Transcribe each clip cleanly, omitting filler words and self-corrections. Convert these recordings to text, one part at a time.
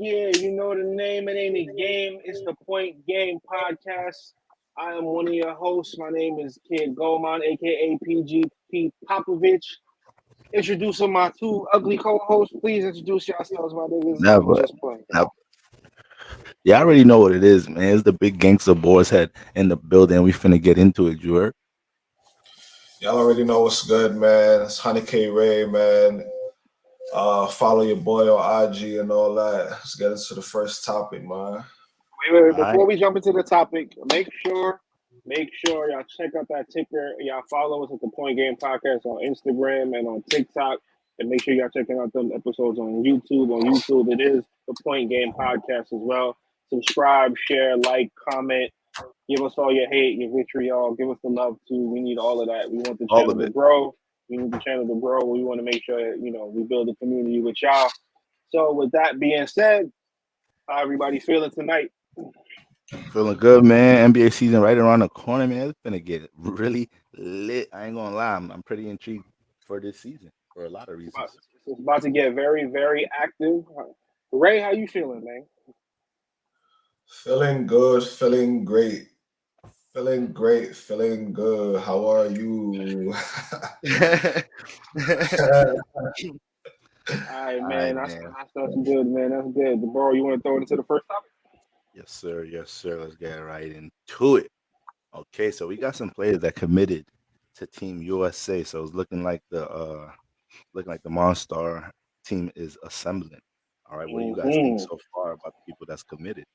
Yeah, you know the name. It ain't a game. It's the Point Game Podcast. I am one of your hosts. My name is Kid Goman, aka PGP Popovich. Introducing my two ugly co-hosts. Please introduce yourselves, my niggas. I'm Never. just playing. Never. Yeah, I already know what it is, man. It's the big gangster boys head in the building. We finna get into it, you heard? Y'all already know what's good, man. It's Honey K Ray, man. Follow your boy on IG and all that. Let's get into the first topic, man. Wait. All Before right. we jump into the topic, make sure y'all check out that ticker. Y'all follow us at the Point Game Podcast on Instagram and on TikTok. And make sure y'all checking out them episodes on YouTube. On YouTube, it is the Point Game Podcast as well. Subscribe, share, like, comment. Give us all your hate, your vitriol. Give us the love too. We need all of that. We want the All channel of to it. grow. We need the channel to grow. We want to make sure we build a community with y'all. So with that being said, how everybody feeling tonight? Feeling good, man. NBA season right around the corner, man. It's finna get really lit. I ain't gonna lie. I'm pretty intrigued for this season for a lot of About, reasons. it's about to get very, very active. Ray, how you feeling, man? Feeling good, feeling great. Feeling great, feeling good. How are you? All right, All right, man. That's man. that's good, man. That's good. Bro, you want to throw it into the first topic? Yes, sir. Yes, sir. Let's get right into it. Okay, so we got some players that committed to Team USA. So it's looking like the Monstar team is assembling. All right, what do you guys think Hmm. so far about the people that's committed?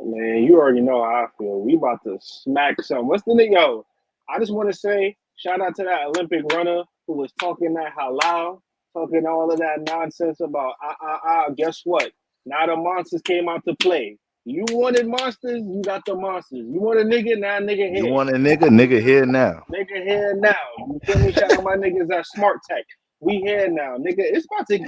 Man, you already know how I feel. We about to smack some. What's the name? Yo, I just want to say shout out to that Olympic runner who was talking that halal, talking all of that nonsense about Guess what? Now the monsters came out to play. You wanted monsters, you got the monsters. You want a nigga, now nigga You here. want a nigga? Nigga here now. Nigga here now. You feel me? Shout out my niggas at Smart Tech. We here now, nigga. It's about to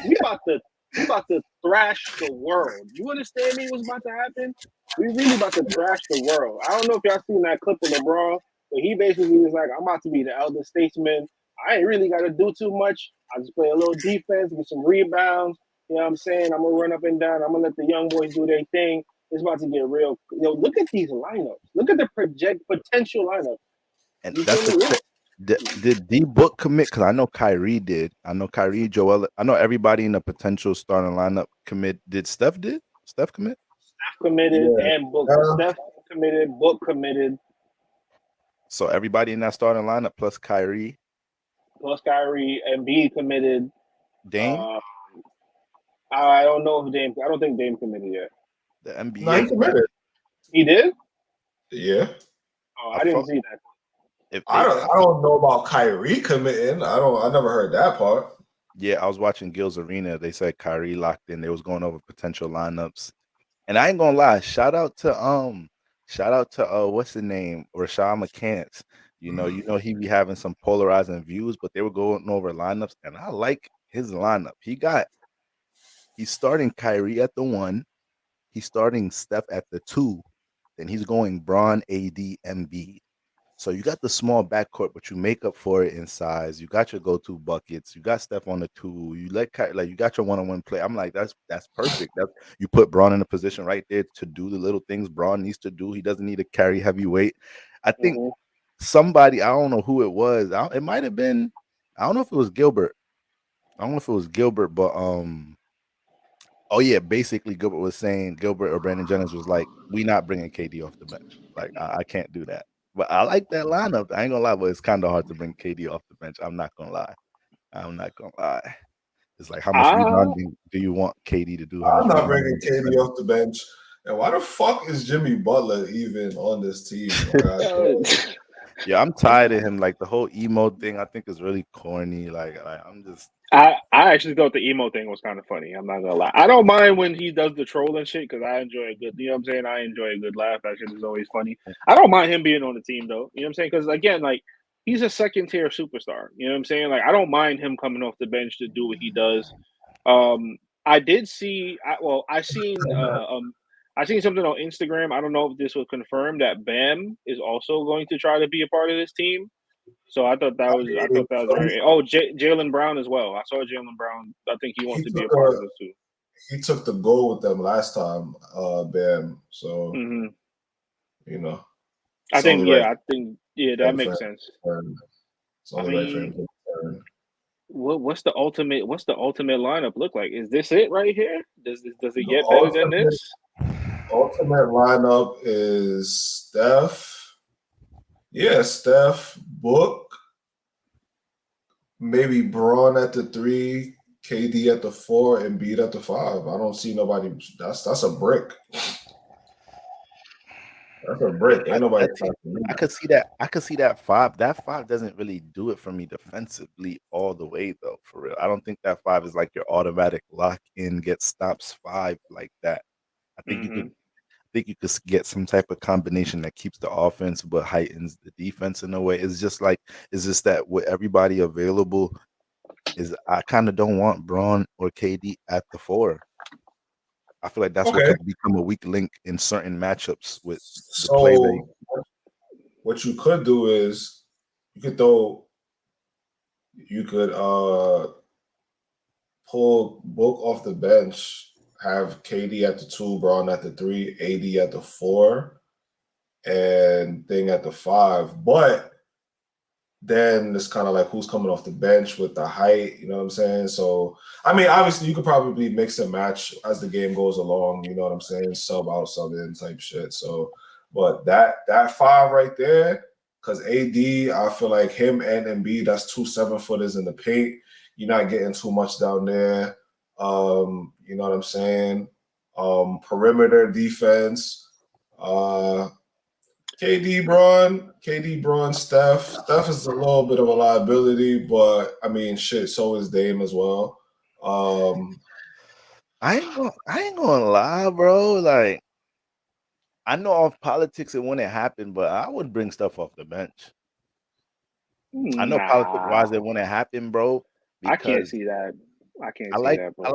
we about to thrash the world. You understand me? What's about to happen? We really about to thrash the world. I don't know if y'all seen that clip of LeBron, but he basically was like, I'm about to be the elder statesman. I ain't really gotta do too much. I just play a little defense, get some rebounds. You know what I'm saying? I'm gonna run up and down. I'm gonna let the young boys do their thing. It's about to get real. Look at these lineups. Look at the project potential lineup. And You that's feel the me? did D Book commit? Because I know Kyrie did. I know Kyrie, Joel. I know everybody in the potential starting lineup commit. Did Steph did? Steph commit? Steph committed Yeah. and Book. Uh, Steph committed, Book committed, So everybody in that starting lineup plus Kyrie, plus Kyrie and B committed. Dame, Uh, I don't know if Dame. I don't think Dame committed yet. the no, he NBA. committed. He did? Yeah. Oh, I I didn't thought see that. if I they don't I don't know about Kyrie committing. I never heard that part. yeah, I was watching Gil's Arena. They said Kyrie locked in. They was going over potential lineups. And I ain't gonna lie, shout out to what's the name? Rashad McCants. You know he be having some polarizing views, but they were going over lineups, and I like his lineup. He's starting Kyrie at the one, he's starting Steph at the two, then he's going Braun, AD, MB. So you got the small backcourt, but you make up for it in size. You got your go-to buckets. You got Steph on the two. You like you got your one-on-one play. I'm like, that's perfect. That you put Braun in a position right there to do the little things Braun needs to do. He doesn't need to carry heavy weight. I think Hmm. somebody, I don't know who it was. It might have been, I don't know if it was Gilbert. I don't know if it was Gilbert, but oh yeah, basically Gilbert or Brandon Jennings was like, we not bringing KD off the bench. Like I can't do that. But I like that lineup. I ain't gonna lie, but it's kind of hard to bring KD off the bench. I'm not gonna lie. I'm not gonna lie. It's like how much Ah, rebounding do you want KD to do? How I'm much not rebounding bringing and KD defending? off the bench. And why the fuck is Jimmy Butler even on this team? Like, uh, Yeah, I'm tired of him. Like the whole emo thing, I think is really corny. I'm just I actually thought the emo thing was kind of funny. I'm not gonna lie. I don't mind when he does the trolling shit because I enjoy a good. You know what I'm saying? I enjoy a good laugh. That shit is always funny. I don't mind him being on the team though. You know what I'm saying? Because again, like he's a second tier superstar. You know what I'm saying? Like I don't mind him coming off the bench to do what he does. I did see. I seen something on Instagram. I don't know if this was confirmed that Bam is also going to try to be a part of this team. So I thought that was so very. Oh, Jalen Brown as well. I saw Jalen Brown. I think he he wants to be took a part a of this too. he took the goal with them last time, Bam. So you know, I it's think only right that makes sense. for him. It's I only right for him mean, to return. what's the ultimate lineup look like? Is this it right here? Does it The get better than this? ultimate lineup is Steph. Yeah, Steph, Book, maybe Braun at the 3, KD at the 4, and Embiid at the 5. I don't see nobody. That's a brick. That's a brick. Ain't nobody touching me. I could see that. I could see that 5. That 5 doesn't really do it for me defensively all the way, though. For real, I don't think that 5 is like your automatic lock in get stops 5 like that. I think you could. I think you could get some type of combination that keeps the offense but heightens the defense in a way. It's just that with everybody available, is I kind of don't want Braun or KD at the 4. I feel like that's what Okay. could become a weak link in certain matchups with the play they. So what you could do is you could pull Book off the bench, have KD at the 2, Braun at the 3, AD at the 4, and Thing at the 5. But then it's kind of like who's coming off the bench with the height, you know what I'm saying? So, I mean, obviously you could probably mix and match as the game goes along, you know what I'm saying? Sub out, sub in type shit. So, but that 5 right there, because AD, I feel like him and Embiid, that's 2 7-footers in the paint. You're not getting too much down there. You know what I'm saying? Perimeter defense. KD, Braun, Steph. Steph is a little bit of a liability, but I mean, shit. So is Dame as well. I ain't gonna lie, bro. Like I know off politics and when it happened, but I would bring stuff off the bench. I know politic Nah, wise it when it happened, bro, I can't because see that. I I can't see like that, I bro.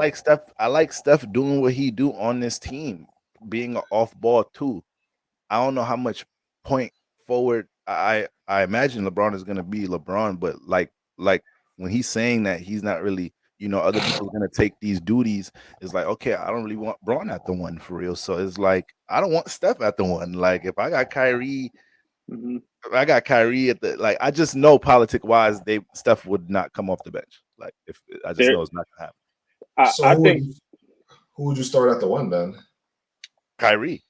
like Steph doing what he do on this team, being an off ball too. I don't know how much point forward I imagine LeBron is gonna be LeBron, but like when he's saying that he's not really, other people are gonna take these duties, it's like, okay, I don't really want Braun at the 1 for real. So it's like I don't want Steph at the 1. Like if I got Kyrie, at the I just know politic wise, Steph would not come off the bench. Like if I just There, know it's not gonna happen. so I think who would you start at the 1 then? Kyrie.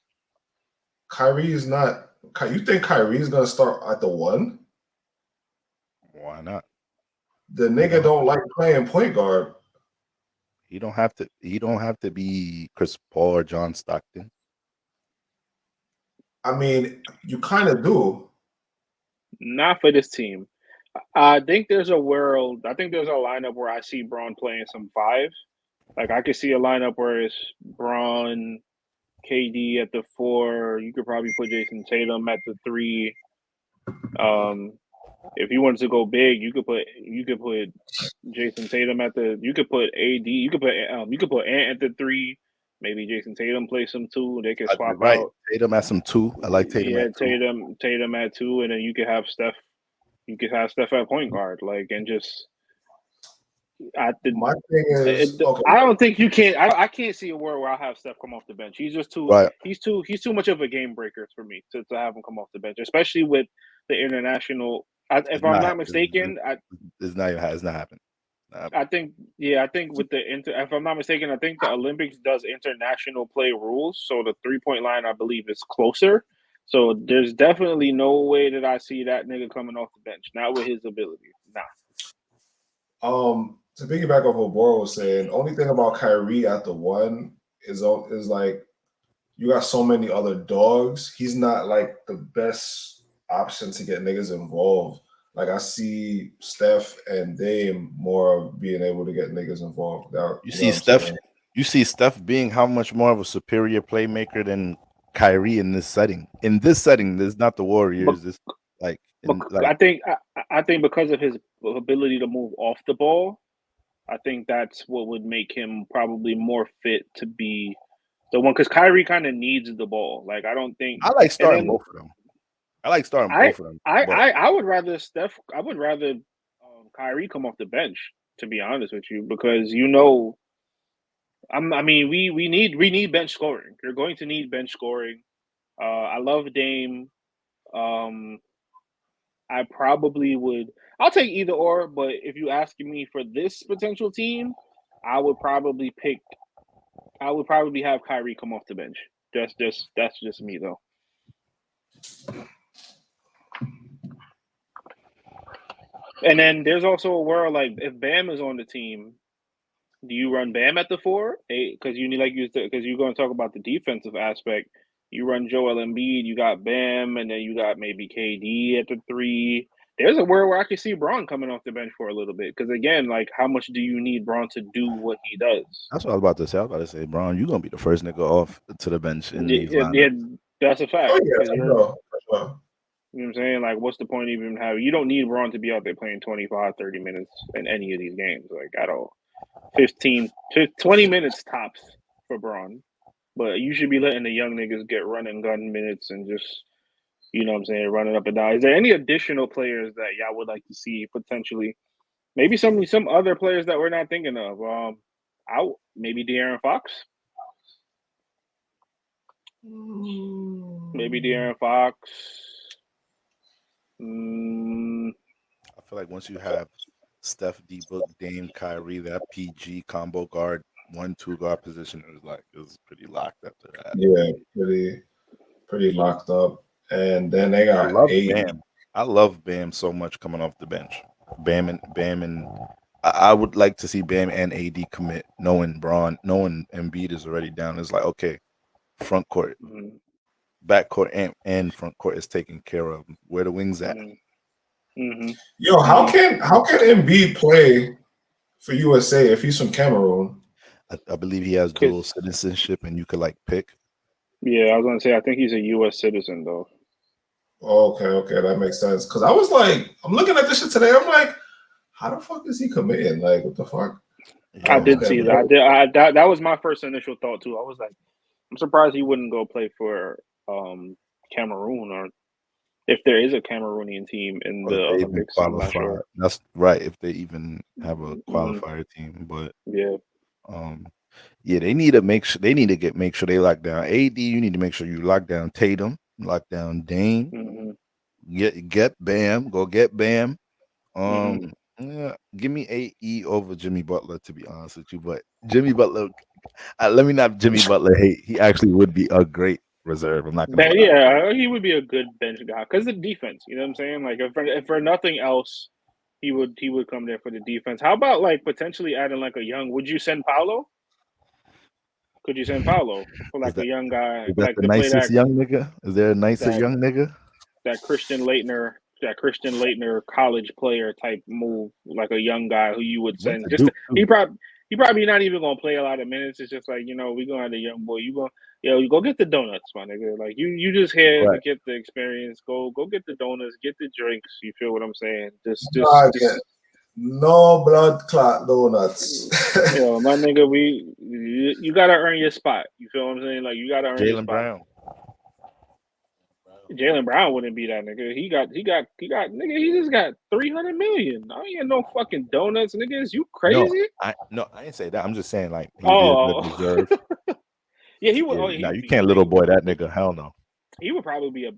Kyrie is not. You think Kyrie is gonna start at the 1? Why not? The nigga don't like playing point guard. He don't have to. He don't have to be Chris Paul or John Stockton. I mean, you kind of do. not for this team. I think there's a world. I think there's a lineup where I see Braun playing some 5. Like I could see a lineup where it's Braun, KD at the 4. You could probably put Jason Tatum at the 3. If you wanted to go big, you could put Jason Tatum at the. You could put AD. You could put Ant at the 3. Maybe Jason Tatum play some 2. They could swap Right. out. Tatum at some 2. I like Tatum Yeah, at 2. Tatum at 2, and then you could have Steph. You could have Steph at point guard, and just My thing is okay. I don't think you can. I can't see a world where I have Steph come off the bench. He's just too. Right. He's too much of a game breaker for me to have him come off the bench, especially with the international. If I'm not mistaken, it's not happening. I think with if I'm not mistaken, I think the Olympics does international play rules, so the 3-point line I believe is closer. So there's definitely no way that I see that nigga coming off the bench. Not with his ability. Nah. To piggyback off what Bora was saying, only thing about Kyrie at the 1 is like you got so many other dogs. He's not like the best option to get niggas involved. Like I see Steph and Dame more of being able to get niggas involved. You see Steph. You see Steph being how much more of a superior playmaker than Kyrie in this setting. In this setting, there's not the Warriors. This I think because of his ability to move off the ball, I think that's what would make him probably more fit to be the one. Because Kyrie kind of needs the ball. Like I don't think. I like starting both of them. I like starting both of them. I would rather Steph. I would rather Kyrie come off the bench. To be honest with you, because I mean, we need bench scoring. You're going to need bench scoring. I love Dame. I probably would. I'll take either or, but if you asking me for this potential team, I would probably pick. I would probably have Kyrie come off the bench. That's just me though. And then there's also a world like if Bam is on the team, do you run Bam at the 4? Because you need because you're going to talk about the defensive aspect. You run Joel Embiid, you got Bam, and then you got maybe KD at the 3. There's a world where I can see Braun coming off the bench for a little bit. Because again, like how much do you need Braun to do what he does? That's what I was about to say. I was about to say, Braun, you're gonna be the first nigga off to the bench in these Yeah, lineups. that's a fact. Oh yeah, Because for you're, sure, for sure. you know what I'm saying? Like, what's the point even having? You don't need Braun to be out there playing 25, 30 minutes in any of these games, like at all. 15 to 20 minutes tops for Braun. But you should be letting the young niggas get run and gun minutes and just, you know what I'm saying, running up and down. Is there any additional players that y'all would like to see potentially? Maybe some other players that we're not thinking of. Maybe De'Aaron Fox. Maybe De'Aaron Fox. I feel like once you have Steph, D-Book, Dame, Kyrie, that PG combo guard, 1-2 guard position is pretty locked after that. Yeah, pretty locked up. And then they I got love 8. Bam. I love Bam so much coming off the bench. Bam and I would like to see Bam and AD commit, knowing Embiid is already down. It's like, okay, front court, back court, and front court is taken care of. Where the wings at? Yo, how can Embiid play for USA if he's from Cameroon? I believe he has dual citizenship, and you could like pick. Yeah, I was gonna say I think he's a U.S. citizen though. Okay, that makes sense. Because I was like, I'm looking at this shit today. I'm like, how the fuck is he committing? Like, what the fuck? I did see that. That was my first initial thought too. I was like, I'm surprised he wouldn't go play for Cameroon, or if there is a Cameroonian team in the Olympics. I'm not sure. That's right. If they even have a qualifier team, but yeah, yeah, they need to make sure they lock down AD. You need to make sure you lock down Tatum, lock down Dame, get Bam, go get Bam. Yeah, give me AE over Jimmy Butler, to be honest with you. But Jimmy Butler, let me not Jimmy Butler hate. He actually would be a great reserve. I'm not gonna lie. Yeah, he would be a good bench guy because the defense. You know what I'm saying? Like if for nothing else, he would come there for the defense. How about like potentially adding like a young? Would you send Paolo? Could you send Paolo for like a young guy, Is that like the to play nicest that young nigga? Is there a nicer young nigga? That Christian Leitner college player type move, like a young guy who you would send. He probably not even gonna play a lot of minutes. It's just like, we gonna have a young boy. You go get the donuts, my nigga. Like you just here to get the experience. Go get the donuts, get the drinks. You feel what I'm saying? Just no blood clot donuts. My nigga, you gotta earn your spot. You feel what I'm saying? Like you gotta earn your spot. Brown. Jaylen Brown wouldn't be that nigga. He got nigga. He just got $300 million. I ain't no fucking donuts, niggas. You crazy? I didn't say that. I'm just saying like he'd be a good reserve. Yeah, he would. Yeah, you can't little boy that nigga. Hell no. He would probably be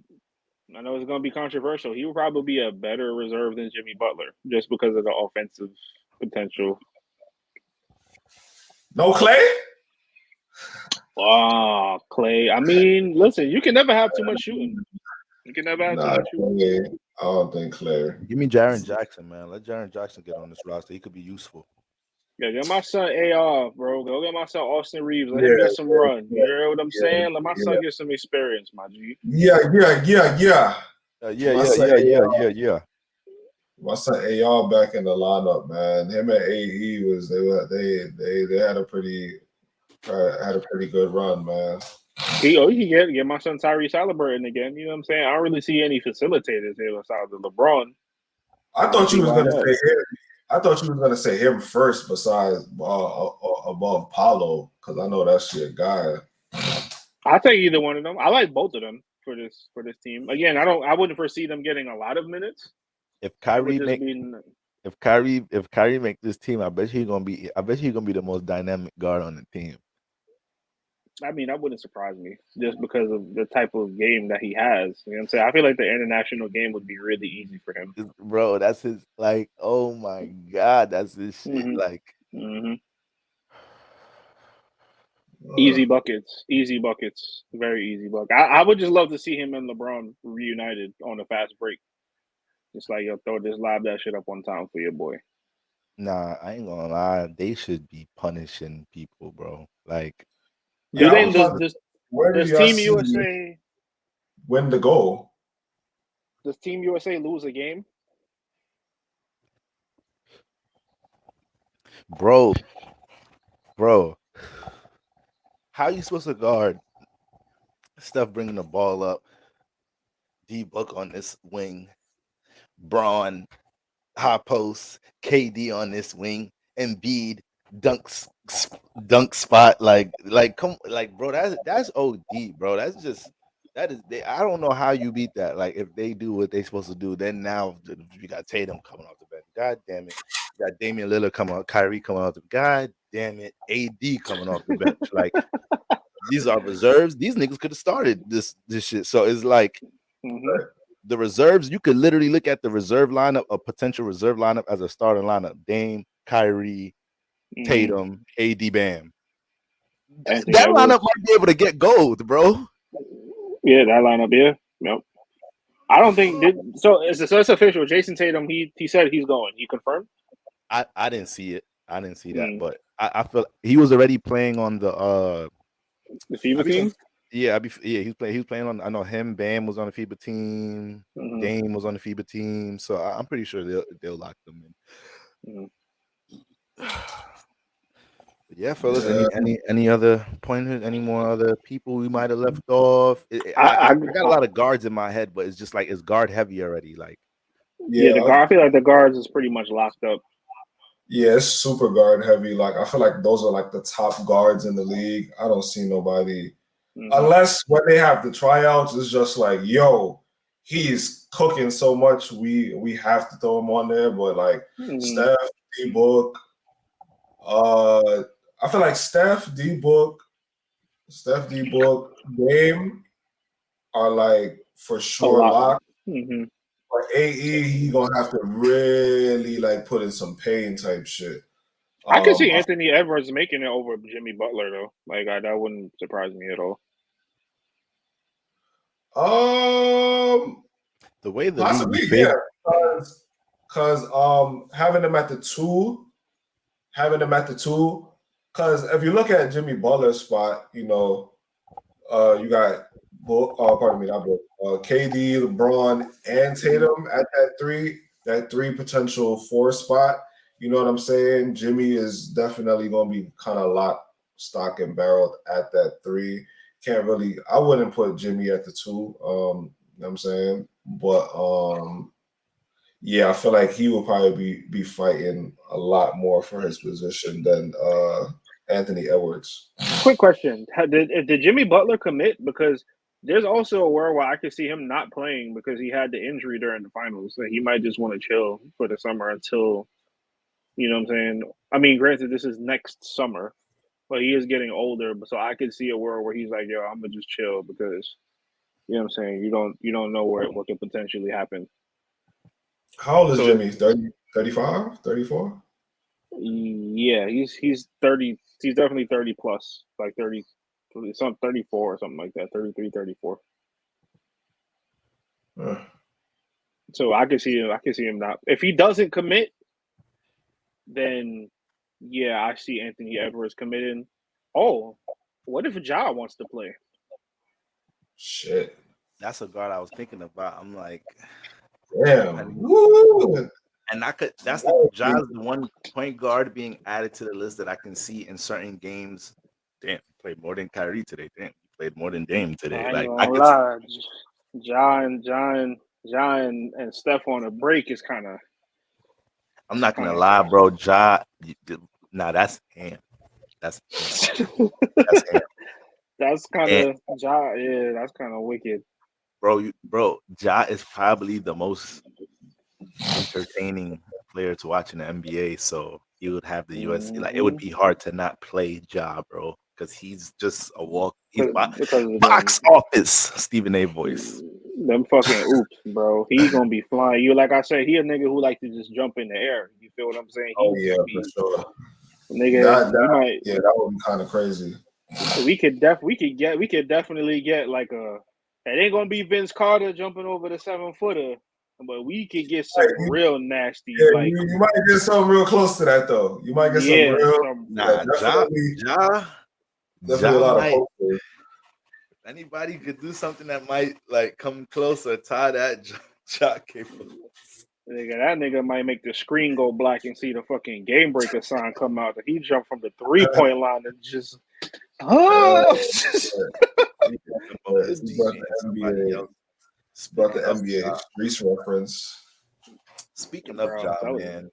I know it's gonna be controversial. He would probably be a better reserve than Jimmy Butler just because of the offensive potential. No Clay. Oh, Clay. I mean, listen, you can never have too much shooting. You can never have too much shooting. I don't think Clay. Give me Jaren Jackson, man. Let Jaren Jackson get on this roster. He could be useful. Yeah, get my son AR, bro. Go get my son Austin Reeves. Let him get some run. You hear what I'm saying? Let my son get some experience, my G. Yeah. Yeah. My son AR back in the lineup, man. Him and AE they had a pretty good run, man. He can get my son Tyrese Halliburton again. You know what I'm saying? I don't really see any facilitators here besides LeBron. I thought you was gonna say him. I thought you was gonna say him first, besides above Paulo, because I know that's your guy. I'll take either one of them. I like both of them for this team. Again, I wouldn't foresee them getting a lot of minutes. If Kyrie if Kyrie make this team, I bet he's gonna be the most dynamic guard on the team. I mean, that wouldn't surprise me just because of the type of game that he has. You know what I'm saying? I feel like the international game would be really easy for him. Bro, that's his like. Oh my god, that's his shit. Hmm. Like, Hmm. Uh, Easy buckets, very easy bucket. I would just love to see him and LeBron reunited on a fast break. Just like yo, throw this lob that shit up one time for your boy. nah, I ain't gonna lie. They should be punishing people, bro. Like, Do yeah, I they was about to. Where do does y'all Team see USA when to go? lose a game? bro, bro, how you supposed to guard Steph bringing the ball up, D Book on this wing, Braun high post, KD on this wing, Embiid dunks dunk spot come like bro, that's OD, bro. That's just that is they. I don't know how you beat that. Like if they do what they supposed to do, then now you got Tatum coming off the bench. God damn it. You got Damian Lillard coming out, Kyrie coming off the God damn it, AD coming off the bench. Like these are reserves. These niggas could have started this shit. So it's like Hmm. the reserves, you could literally look at the reserve lineup, a potential reserve lineup as a starting lineup. Dame, Kyrie, Hmm. Tatum, AD Bam. Anthony That lineup Edwards. might be able to get gold, bro. Yeah, that lineup. Yeah, yep. I don't think so. It's official. Jason Tatum. He said he's going. He confirmed. I didn't see it. I didn't see that, Mm. but I feel he was already playing on the The I FIBA be team. yeah, he was playing on I know him, Bam was on the FIBA team, Hmm. Dame was on the FIBA team, so I'm pretty sure they'll lock them Hmm. in. Yeah, fellas. Yeah, Any other pointers? Any more other people we might have left off? I, I got a lot of guards in my head, but it's just like it's guard heavy already. Like yeah, the yeah, guard. I feel like the guards is pretty much locked up. yeah. It's super guard heavy. Like I feel like those are like the top guards in the league. I don't see nobody Hmm. unless when they have the tryouts, it's just like, yo, he's cooking so much. We have to throw him on there. But like Hmm. Steph, D Book, uh, I feel like Steph D Book, Dame are like for A sure lot. locked. Hmm. For AE, he gonna have to really like put in some pain type shit. I can see I Anthony Edwards making it over Jimmy Butler though. Like that wouldn't surprise me at all. the way the league be Possibly, yeah. favored. Because having them at the two, because if you look at Jimmy Butler's spot, you got pardon me, not Book, KD, LeBron, and Hmm. Tatum at that three potential four spot. You know what I'm saying? Jimmy is definitely going to be kind of locked, stock and barreled at that three. I wouldn't put Jimmy at the two. You know what I'm saying? But yeah, I feel like he will probably be fighting a lot more for his position than Anthony Edwards. Quick question: did Jimmy Butler commit? Because there's also a world where I could see him not playing because he had the injury during the finals. So he might just want to chill for the summer until you know what I'm saying. I mean, granted, this is next summer, but he is getting older. So I could see a world where he's like, "Yo, I'm gonna just chill," because you know what I'm saying. You don't know what could potentially happen. How old is So Jimmy? 30, 35, 34? yeah, he's 30. He's definitely 30 plus, like 30, some 34 or something like that. 33, 34. So I can see him. I can see him not. If he doesn't commit, then yeah, I see Anthony Edwards committing. Oh, what if Ja wants to play? Shit. That's a guard I was thinking about. I'm like, Damn. depending, Woo. and I could. That's the That would Ja's the one point guard being added to the list that I can see in certain games. Damn, he played more than Kyrie today. Damn, he played more than Dame today. I ain't Like I gonna could. lie, John and Steph on a break is kind of I'm not gonna kind lie, bro. Nah, that's him. That's him. of That's him. that's kind And of Ja. Yeah, that's kind of wicked. bro, Ja is probably the most entertaining player to watch in the NBA, so he would have the USA. Like it would Mm-hmm. be hard to not play Ja, bro, because he's just a walk. He's Because of box office Stephen A. voice. them fucking oops, bro. He gonna be flying. You like I said, he a nigga who like to just jump in the air. You feel what I'm saying? Oh He yeah, just for be sure. nigga. That We that might yeah, that would be kind of crazy. we could definitely get like a. It ain't gonna be Vince Carter jumping over the 7-footer, but we could get some real nasty Yeah, like you might get something real close to that though. You might get some yeah real, some yeah, Nah, Ja, Ja, definitely a Ja lot of might. posters. Anybody could do something that might like come close or tie that Ja capable. nigga. That nigga might make the screen go black and see the fucking game breaker sign come out. He jumped from the 3-point line and just Uh, oh. He talking about his he brought teammate, the somebody NBA, else. brought Speaking the of NBA Ja, streets reference. speaking of Bro, I'm Ja, telling you. man.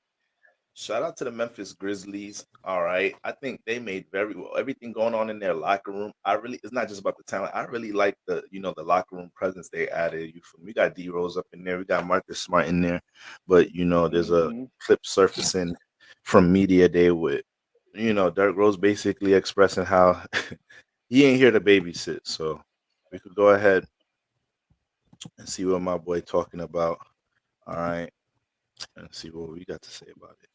Shout out to the Memphis Grizzlies. All right. I think they made very well everything going on in their locker room. I really it's not just about the talent. I really like the locker room presence they added. We got D Rose up in there, we got Marcus Smart in there. But there's a Mm-hmm. clip surfacing from media day with Derrick Rose basically expressing how he ain't here to babysit. So we could go ahead and see what my boy talking about. All right. And see what we got to say about it.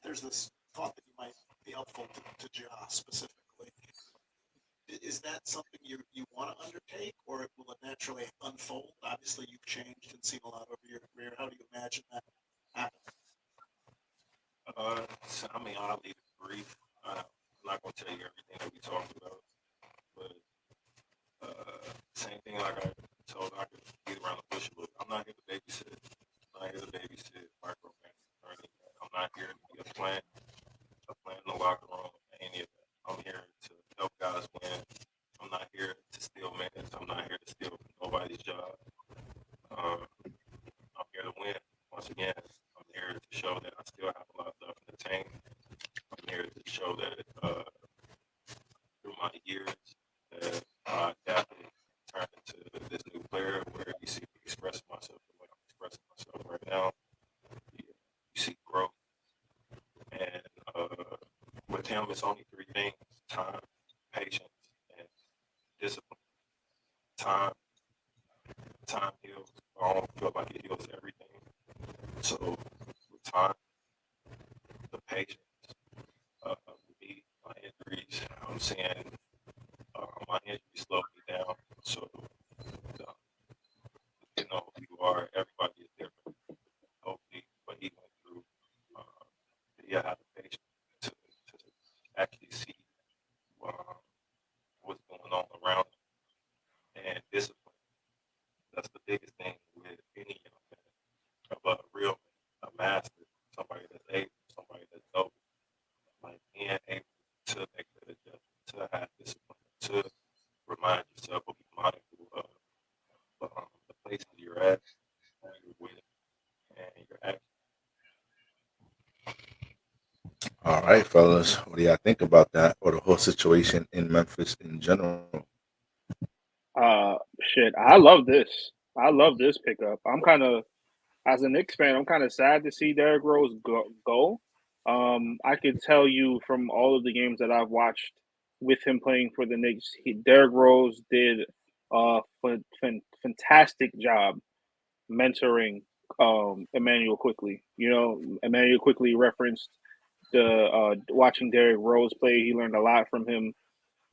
There's this thought that you might be helpful to Ja specifically. Is that something you want to undertake, or will it naturally unfold? Obviously, you've changed and seen a lot over your career. How do you imagine that happening? I mean, I'll leave it brief. I'm not gonna tell you everything that we talked about, but same thing like I told I could beat around the bush a little. I'm not here to babysit. I'm not here to babysit, micromanage, or any of that. I'm not here to be a plan in the locker room, any of that. I'm here to help guys win. I'm not here to steal minutes. I'm not here to steal nobody's job. Um, I'm here to win. Once again, I'm here to show that I still have a lot left in the tank. I'm here to show that through my years that I adapted, turned into this new player where you see me expressing myself the way I'm expressing myself right now. You see growth. And with him, it's only three things: time, patience, and discipline. Time, time heals. I don't feel like it heals everything. So with time, the patience, me, my injuries, I'm seeing my injuries slow me down. So uh, who you are. Everybody is different. Hopefully, what he went through, uh, he had the patience to actually see um, what's going on around him and discipline. That's the biggest thing with any young man, of a real man, a master, somebody that's able, somebody that's noble, like being able to make that adjustment, to have discipline, to remind yourself or be mindful of the places you're at, who you're with, and your actions. All right, fellas. What do y'all think about that or the whole situation in Memphis in general? Shit. I love this pickup. I'm kind of as a Knicks fan, I'm kind of sad to see Derrick Rose go. I could tell you from all of the games that I've watched with him playing for the Knicks, Derrick Rose did a fantastic job mentoring Emmanuel quickly. Emmanuel quickly referenced the watching Derrick Rose play. He learned a lot from him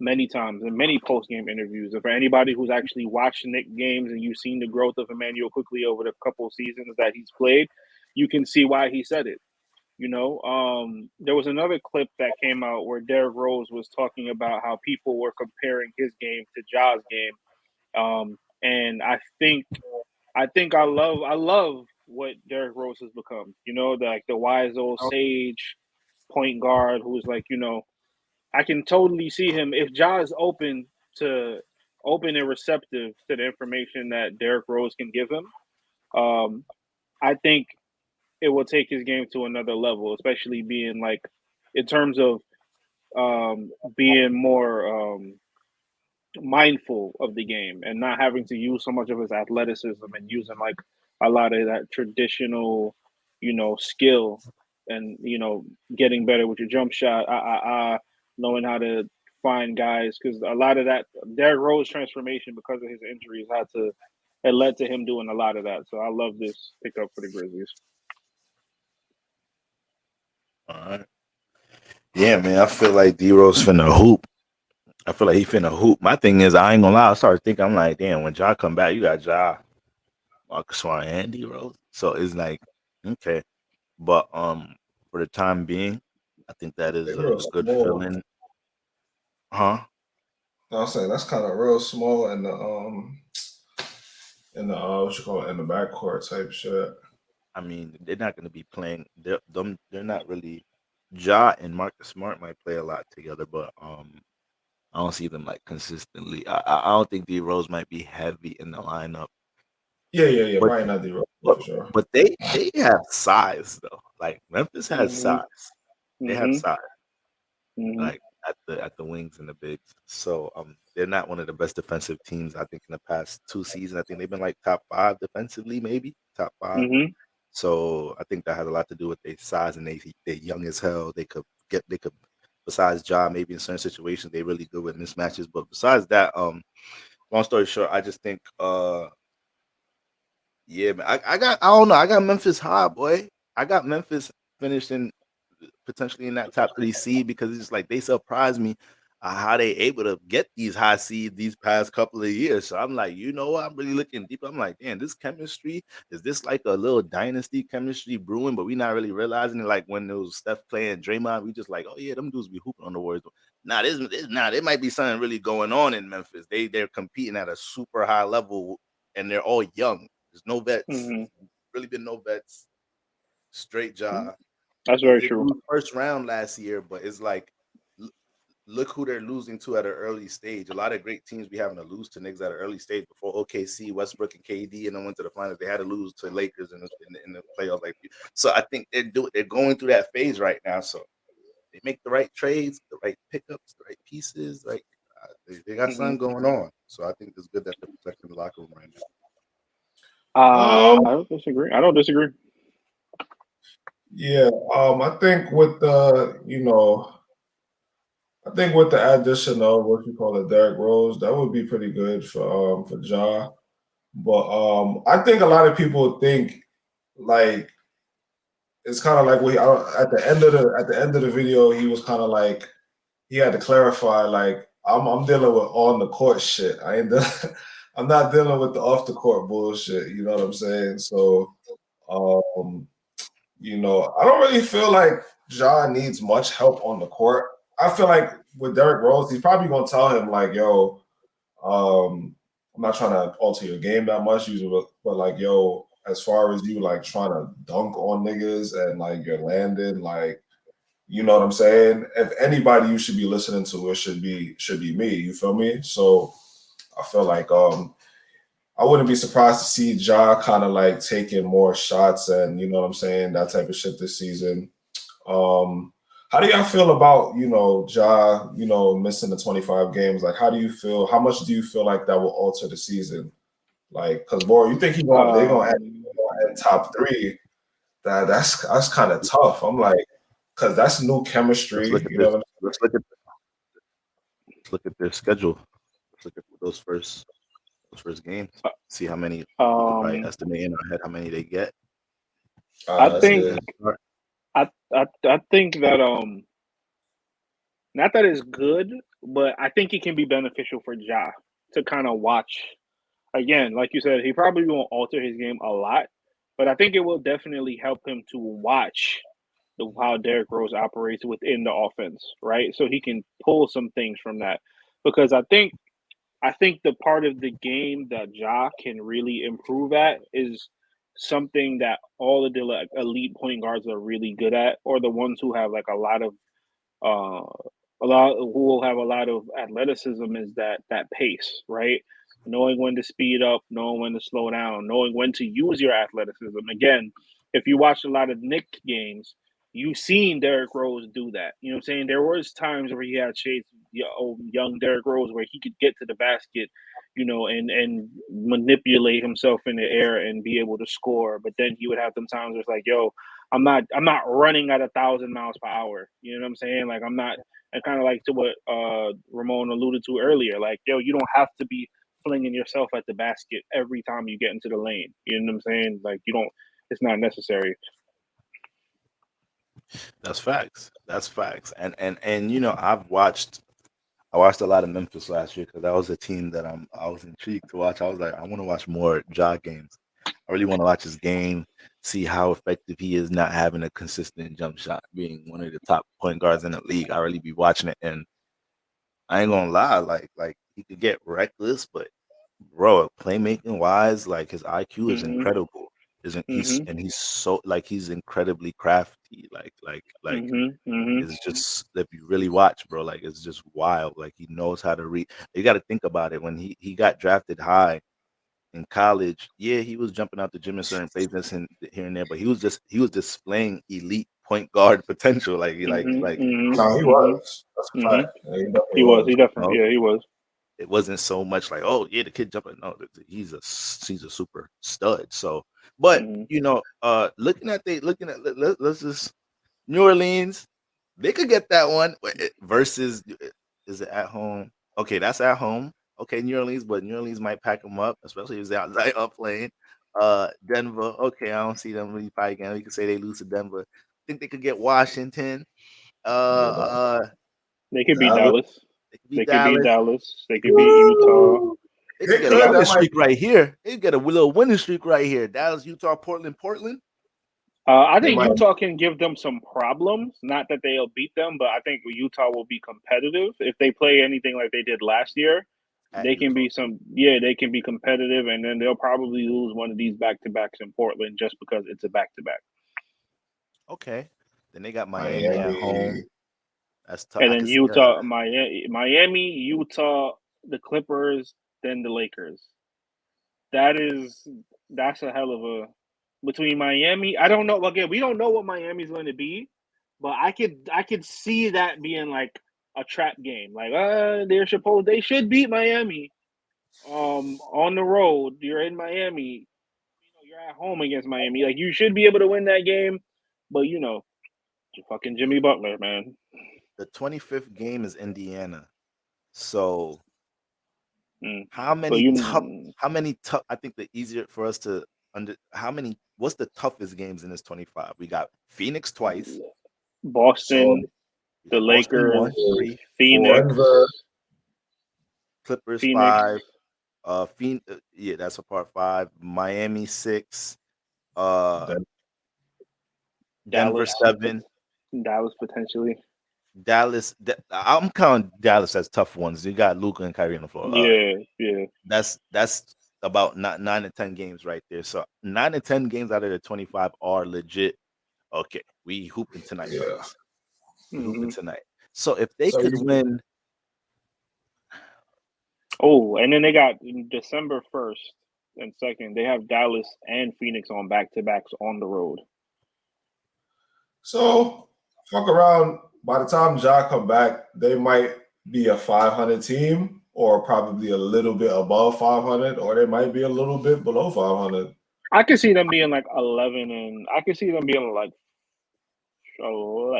many times in many post game interviews. And for anybody who's actually watched Nick games and you've seen the growth of Emmanuel quickly over the couple of seasons that he's played, you can see why he said it. There was another clip that came out where Derrick Rose was talking about how people were comparing his game to Ja's game. And I love what Derrick Rose has become. Like the wise old sage point guard who's like, I can totally see him if Ja is open and receptive to the information that Derrick Rose can give him. Um, I think it will take his game to another level, especially being like in terms of being more mindful of the game and not having to use so much of his athleticism and using like a lot of that traditional, skill and getting better with your jump shot, knowing how to find guys because a lot of that Derrick Rose transformation because of his injuries it led to him doing a lot of that. So I love this pickup for the Grizzlies. All right. Yeah, man. I feel like D Rose finna hoop. I feel like he finna hoop. My thing is, I ain't gonna lie. I started thinking, I'm like, damn, when Ja come back, you got Ja, Marcus Smart, and D Rose. So it's like, okay. But for the time being, I think that They is real a good small. feeling. Huh? No, I'm saying that's kind of real small in the what you call it in the backcourt type shit. I mean, they're not gonna be playing. They're not really. Ja and Marcus Smart might play a lot together, but I don't see them like consistently. I don't think D Rose might be heavy in the lineup, Yeah. but Probably not the but for sure. but they have size though. Like Memphis has Mhm. size. They have Mhm. size. Mhm. Like at the wings and the bigs. So they're not one of the best defensive teams I think in the past 2 seasons. I think they've been like top 5 defensively, maybe top 5. Mhm. So I think that has a lot to do with their size and they're young as hell. They could besides Ja, maybe in certain situations they really good with mismatches. But besides that, long story short, I just think yeah, man. I don't know. I got Memphis high, boy. I got Memphis finishing potentially in that top 3 seed because it's just like they surprised me how they able to get these high seeds these past couple of years. So I'm like, you know what? I'm really looking deep. I'm like, damn, this chemistry is this like a little dynasty chemistry brewing, but we not really realizing it. Like when there was Steph playing Draymond, we just like, oh yeah, them dudes be hooping on the Warriors. Nah, this nah, there might be something really going on in Memphis. They're competing at a super high level and they're all young. There's no vets. Mhm. Really been no vets. Straight job. That's They very did true. lose first round last year, but it's like l- look who they're losing to at an early stage. A lot of great teams be having to lose to niggas at an early stage before OKC, Westbrook, and KD, and then went to the finals. They had to lose to Lakers in the playoffs. Like so, I think they're going through that phase right now. So they make the right trades, the right pickups, the right pieces. Right, they got Mhm. something going on. So I think it's good that they're protecting the locker room right now. Um, I don't disagree. I don't disagree. yeah. I think with I think with the addition of what you call it, Derrick Rose, that would be pretty good for Ja. But I think a lot of people think like it's kind of like at the end of the video, he was kind of like he had to clarify like I'm dealing with on the court shit. I ain't I'm not dealing with the off the court bullshit. You know what I'm saying? So um, I don't really feel like Ja needs much help on the court. I feel like with Derrick Rose, he's probably gonna tell him like, "Yo, I'm not trying to alter your game that much, usually, but like, yo, as far as you like trying to dunk on niggas and like you're landing, like, you know what I'm saying? If anybody you should be listening to, it should be me. You feel me? So I feel like I wouldn't be surprised to see Ja kind of like taking more shots and you know what I'm saying, that type of shit this season. Um, how do y'all feel about Ja, missing the 25 games? Like, how do you feel? How much do you feel like that will alter the season? Like, cause boy, you think they're gonna Um, end top three? That's kind of tough. I'm like, cause that's new Let's chemistry. look at You know this. what Let's look at their schedule. Let's look at those first games. See how many we could probably um, estimate in our head how many they get. I That's think good. Start. I think that not that it's good, but I think it can be beneficial for Ja to kind of watch again. Like you said, he probably won't alter his game a lot, but I think it will definitely help him to watch how Derrick Rose operates within the offense, right? So he can pull some things from that because I think the part of the game that Ja can really improve at is something that all of the like, elite point guards are really good at, or the ones who have like uh, a lot who will have a lot of athleticism is that pace, right? Knowing when to speed up, knowing when to slow down, knowing when to use your athleticism. Again, if you watch a lot of Nick games, you've seen Derrick Rose do that. You know what I'm saying? There was times where he had shades, young Derrick Rose, where he could get to the basket, and manipulate himself in the air and be able to score. But then he would have some times where it's like, yo, I'm not running at 1,000 miles per hour. You know what I'm saying? Like I'm not. And kind of like to what Ramon alluded to earlier, like, yo, you don't have to be flinging yourself at the basket every time you get into the lane. You know what I'm saying? Like you don't. It's not necessary. That's facts. That's facts. And I watched a lot of Memphis last year because that was a team that I was intrigued to watch. I was like, I want to watch more Ja games. I really want to watch his game, see how effective he is not having a consistent jump shot, being one of the top point guards in the league. I really be watching it, and I ain't gonna lie, like he could get reckless, but bro, playmaking wise, like his IQ is Mhm. incredible. Isn't he's Mhm. and he's so like he's incredibly crafty. Like Mhm. Mhm. it's just if you really watch, bro, like it's just wild. Like he knows how to read. You got to think about it. When he got drafted high in college, yeah, he was jumping out the gym in certain places and here and there, but he was displaying elite point guard potential. Mhm. Mhm. No, he Mhm. was. That's a Mhm. fact. Yeah, he definitely He was. was. He You definitely. know? Yeah, he was. It wasn't so much like, oh yeah, the kid jumping. No, he's a super stud. So, but Mhm. looking at let's just New Orleans, they could get that one versus is it at home? Okay, that's at home. Okay, New Orleans, but New Orleans might pack them up, especially if they're outside up playing. Denver, okay, I don't see them really fight again. We could say they lose to Denver. Think they could get Washington. Yeah, but Uh, They could beat Dallas, Dallas. they could beat They could beat Dallas. Dallas. They could beat Utah. woo! They could They get a could. winning That might. streak right here. They could get a little winning streak right here. Dallas, Utah, Portland. I They think might. Utah can give them some problems. Not that they'll beat them, but I think Utah will be competitive if they play anything like they did last year. At They can Utah. be they can be competitive, and then they'll probably lose one of these back to backs in Portland just because it's a back to back. Okay. Then they got Miami at home. Miami. That's tough. And I then could see that. Utah, Miami, Utah, the Clippers, then the Lakers. That is that's a hell of a between Miami. I don't know. Again, we don't know what Miami's going to be, but I could see that being like a trap game. Like, they should beat Miami. On the road, you're in Miami. You're at home against Miami. Like, you should be able to win that game, but you're fucking Jimmy Butler, man. The 25th game is Indiana. So Mm. how So many tough I think the easier for us to under how many what's the toughest games in this 25? We got Phoenix twice. So Boston, We the got Boston one, Lakers, three, four, Phoenix, Denver, Clippers Phoenix, five, yeah, that's a part five. Miami six, uh Den- Denver Dallas, seven, Dallas potentially. Dallas. I'm counting Dallas as tough ones. You got Luca and Kyrie on the floor. Yeah, yeah. That's about 9 to 10 games right there. So 9 to 10 games out of the 25 are legit. Okay, we hooping tonight, yeah. fellas. We hooping Hmm. tonight. So if they So could you, win, Oh, and then they got December 1st and 2nd. They have Dallas and Phoenix on back to backs on the road. so fuck around. By the time Ja come back, they might be a 500 team, or probably a little bit above 500, or they might be a little bit below 500. I could see them being like 11, and I could see them being like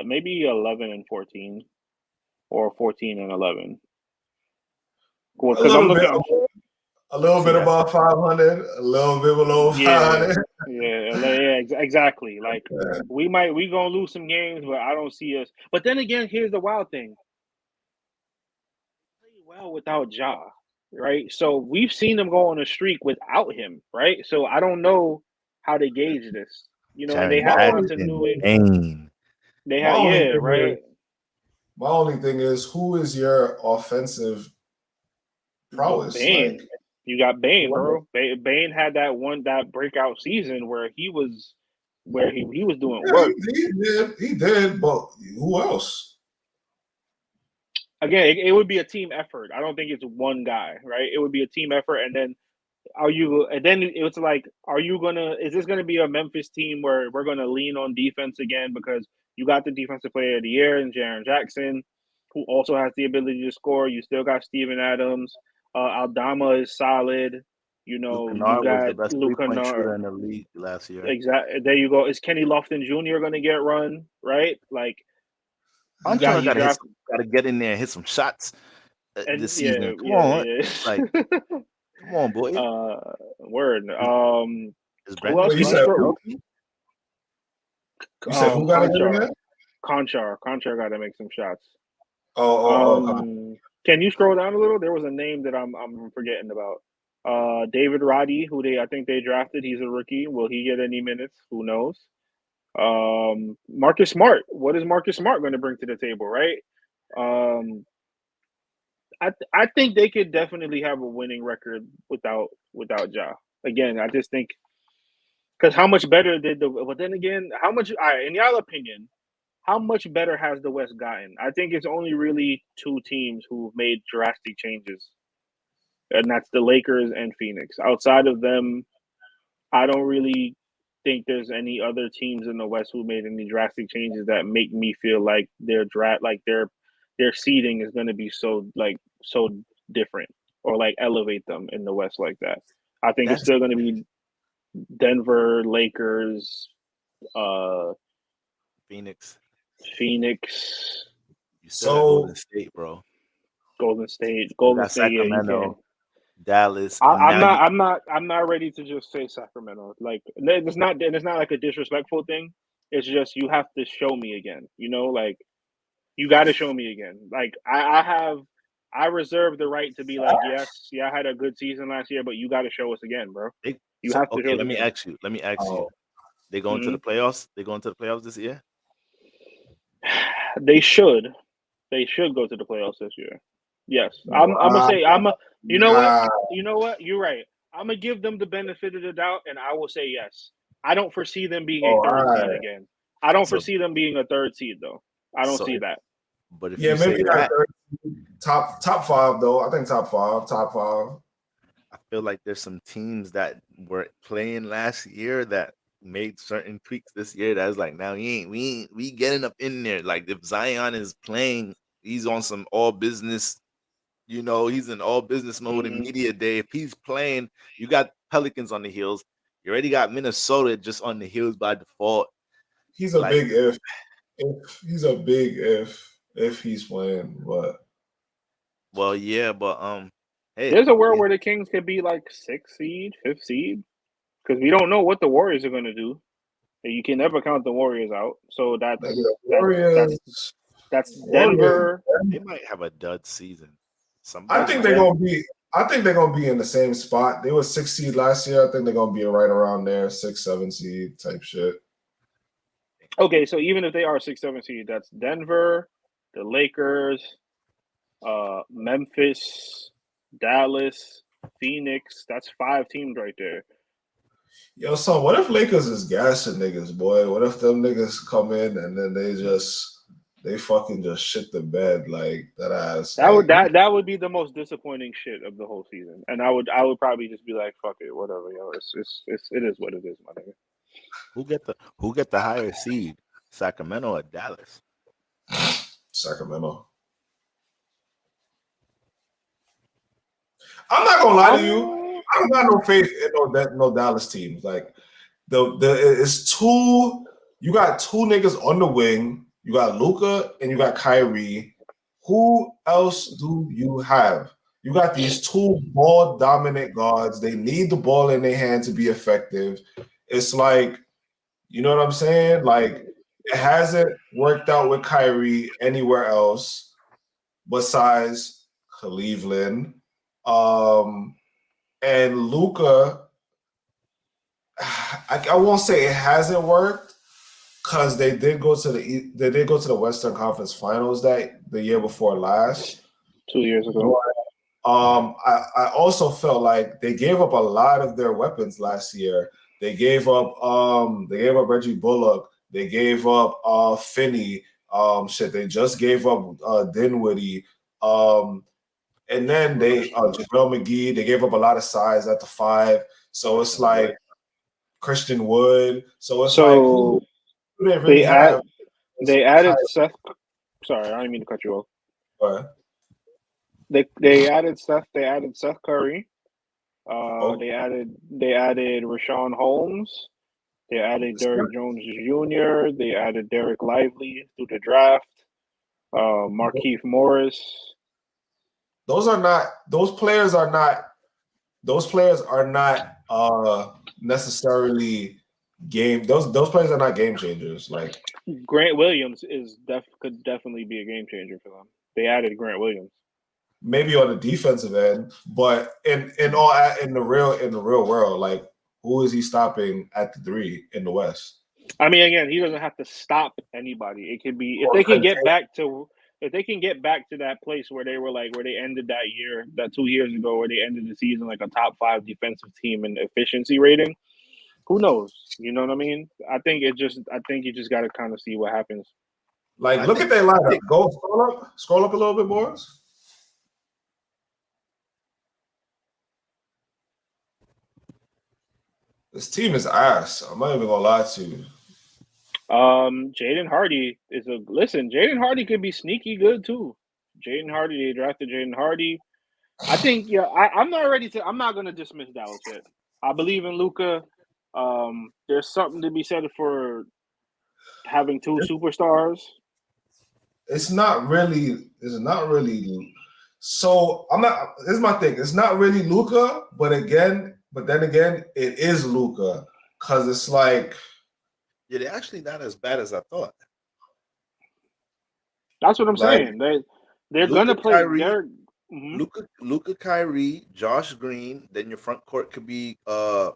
maybe 11 and 14 or 14 and 11. Well, A because I'm little bit, looking. a little see bit that's above 500, a little bit below Yeah, 500. exactly. Like we gonna lose some games, but I don't see us. But then again, here's the wild thing: play well without Ja, right? So we've seen them go on a streak without him, right? So I don't know how they gauge this, and they Sharon My have only, Jackson, continuity. Bane. They my have, only yeah, thing is, right. who is your offensive prowess? Like, Bane, you got Bane, who are bro. Bane had that breakout season where he was doing yeah, work. he did, but who else? Again, it would be a team effort. I don't think it's one guy, right? It would be a team effort, and then it's like, is this gonna be a Memphis team where we're gonna lean on defense again because you got the defensive player of the year in Jaren Jackson? who also has the ability to score. You still got Steven Adams. Aldama is solid. You know, Luke you Kennard was the got best Luke 3-point Kennard. shooter in the league last year. Exactly. There you go. Is Kenny Lofton Jr. going to get run? Right? Like you Conchar got draft gotta get in there and hit some shots and this season. Come on, like yeah. come on, boy. Word. Is, is Who else Brandon Well, you can you said Clark scroll? who? healthy? You said who got to get in Conchar. there? Conchar got to make some shots. Oh. Can you scroll down a little? There was a name that I'm forgetting about. David Roddy, who I think they drafted. He's a rookie. Will he get any minutes? Who knows? Marcus Smart. What is Marcus Smart going to bring to the table? Right. I think they could definitely have a winning record without Ja. Again, I just think because how much better did the? But then again, how much? All right, in y'all opinion, how much better has the West gotten? I think it's only really two teams who've made drastic changes, and that's the Lakers and Phoenix. Outside of them, I don't really think there's any other teams in the West who made any drastic changes that make me feel like their seeding is going to be so different or like elevate them in the West like that. I think it's That's still going to be Denver, Lakers, uh, Phoenix. Phoenix, You still got Golden So State, bro. Golden State. You Golden got State, yeah, you can't. Sacramento, Dallas, I, and I'm now not. you I'm not ready to just say Sacramento. Like it's not. It's not like a disrespectful thing. It's just you have to show me again. You know, like you got to show me again. Like I reserve the right to be like, yes, yeah, I had a good season last year, but you got to show us again, bro. You so have to okay, show us let me again. ask you. Let me ask you. oh, They going to Hmm. the playoffs? They going to the playoffs this year? They should. They should go to the playoffs this year. Yes, I'm gonna wow, say I'm a. You know what? nah. You know what? You're right. I'm gonna give them the benefit of the doubt, and I will say yes. I don't foresee them being a Oh, all third seed right. again. I don't So foresee them being a third seed though. I don't so see if that. but if Yeah, you say maybe not that, top five though. I think top five. I feel like there's some teams that were playing last year that made certain tweaks this year that is like now we getting up in there. Like if Zion is playing, he's on some all business, he's in all business mode in Mhm. media day. If he's playing, you got Pelicans on the heels. You already got Minnesota just on the heels by default. He's a Like, big if. He's a big if he's playing, but well, yeah, but hey, There's a world where the Kings could be like sixth seed, fifth seed, because we don't know what the Warriors are gonna do. You can never count the Warriors out. So maybe that's the that's that's Warriors. that's Warriors. Denver. they might have a dud season. I That's Somebody think they're might. Den. gonna be. I think they're gonna be in the same spot. They were 6 seed last year. I think they're gonna be right around there, 6, 7 seed type shit. Okay, so even if they are 6, 7 seed, that's Denver, the Lakers, Memphis, Dallas, Phoenix. That's 5 teams right there. Yo, so what if Lakers is gassing niggas, boy? What if them niggas come in and then they fucking just shit the bed like that ass? That would Like that would be the most disappointing shit of the whole season, and I would probably just be like, fuck it, whatever, yo. It is what it is, my nigga. Who get the higher seed? Sacramento or Dallas? Sacramento. I'm not gonna lie to you. I don't got no faith in no Dallas teams. Like it's two. You got two niggas on the wing. You got Luca and you got Kyrie. Who else do you have? You got these two ball dominant guards. They need the ball in their hand to be effective. It's like, you know what I'm saying? Like it hasn't worked out with Kyrie anywhere else besides Cleveland. And Luca, I won't say it hasn't worked because they did go to the Western Conference Finals the year before last. 2 years ago. I also felt like they gave up a lot of their weapons last year. They gave up Reggie Bullock. They gave up Finney. They just gave up Dinwiddie. And then they JaVale McGee, they gave up a lot of size at the 5. So it's like Christian Wood. So it's like who So do they really they have? add they added Seth. Sorry, I didn't mean to cut you off. But They added Seth. They added Seth Curry. oh, They added Rashawn Holmes. They added Derrick Jones Jr. They added Derek Lively through the draft. Markeith Morris. those are not. Those players are not. Those players are not necessarily game. Those players are not game changers. Like Grant Williams could definitely be a game changer for them. They added Grant Williams. maybe on the defensive end, but in the real world, like who is he stopping at the 3 in the West? I mean, again, he doesn't have to stop anybody. It could be if Or they can get contain- back to that place where they were like where they ended that year, that 2 years ago, where they ended the season like a top 5 defensive team in efficiency rating. Who knows? You know what I mean? I think you just got to kind of see what happens. Like, look at their lineup. Go scroll up a little bit more. This team is ass. I'm not even gonna lie to you. Jaden Hardy Jaden Hardy could be sneaky good too. Jaden Hardy, they drafted Jaden Hardy. I think I'm not gonna dismiss Dallas yet. I believe in Luka. There's something to be said for having 2 superstars. It's not really. So I'm not. This is my thing. It's not really Luka, but then again, it is Luka because it's like. Yeah, they're actually not as bad as I thought. That's what I'm saying. They're gonna play. Kyrie, Luka, Kyrie, Josh Green. Then your front court could be McGee,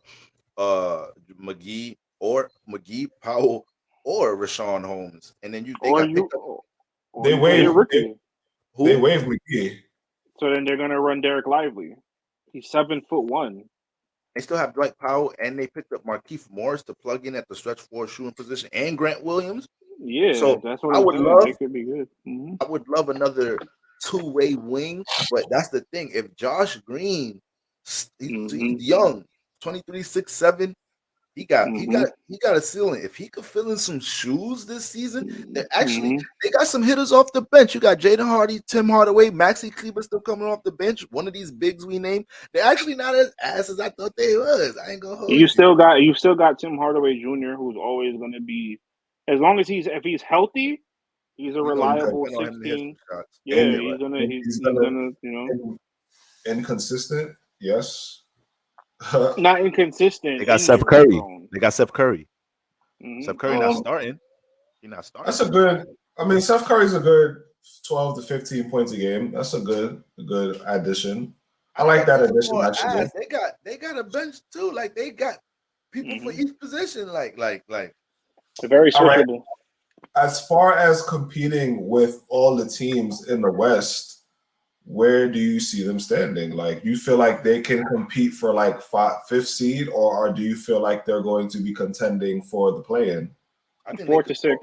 Powell, or Rashawn Holmes, and then They waived McGee. So then they're gonna run Derek Lively. He's 7'1". They still have Dwight Powell, and they picked up Markeith Morris to plug in at the stretch 4 shooting position, and Grant Williams. Yeah, so that's what I would love. They could be good. Mm-hmm. I would love another 2-way wing, but that's the thing. If Josh Green, he's young, 23, 6, 7. He got a ceiling. If he could fill in some shoes this season, they got some hitters off the bench. You got Jaden Hardy, Tim Hardaway, Maxi Kleber still coming off the bench. One of these bigs we named, they're actually not as ass as I thought they was. I ain't gonna hold you. Still got Tim Hardaway Jr., who's always gonna be, as long as if he's healthy, he's a reliable 16. Yeah, he's gonna you know, inconsistent. Yes. Not inconsistent. They got Seth Curry. Seth Curry not starting. He's not starting. That's a good. I mean, Seth Curry's a good 12 to 15 points a game. That's a good addition. I like that addition actually. They got a bench too. Like they got people for each position. Like very switchable. Right. As far as competing with all the teams in the West, where do you see them standing? Like, you feel like they can compete for like 5th seed, or do you feel like they're going to be contending for the play-in? I think 4 to 6.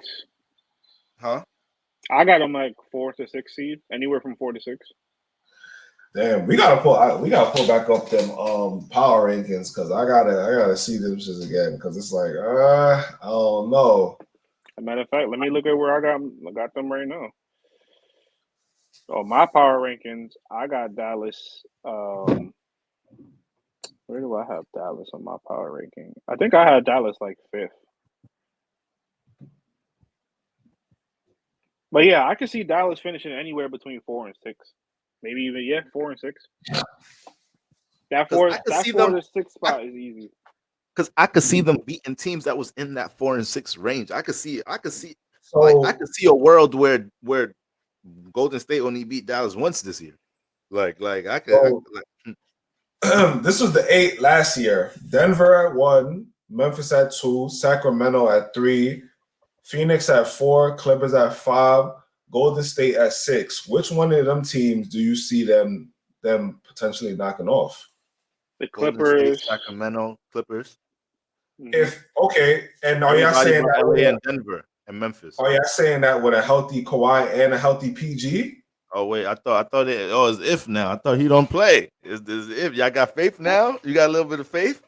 Huh? I got them like 4 to 6 seed, anywhere from 4 to 6. Damn, we gotta pull back up them power rankings because I gotta see them shits again because it's like I don't know. As a matter of fact, let me look at where I got them right now. So my power rankings, I got Dallas. Where do I have Dallas on my power ranking? I think I had Dallas like 5th. But yeah, I could see Dallas finishing anywhere between 4 and 6. Maybe even 4 and 6. That 4 to 6 spot is easy. Because I could see them beating teams that was in that 4 and 6 range. I could see a world where Golden State only beat Dallas once this year. This was the 8 last year. Denver at 1, Memphis at 2, Sacramento at 3, Phoenix at 4, Clippers at 5, Golden State at 6. Which one of them teams do you see them potentially knocking off? The Clippers, Sacramento, Clippers. And are y'all saying that LA and Denver and Memphis? Are y'all saying that with a healthy Kawhi and a healthy PG? Oh wait, I thought it's if now. I thought he don't play. Is if y'all got faith now? You got a little bit of faith?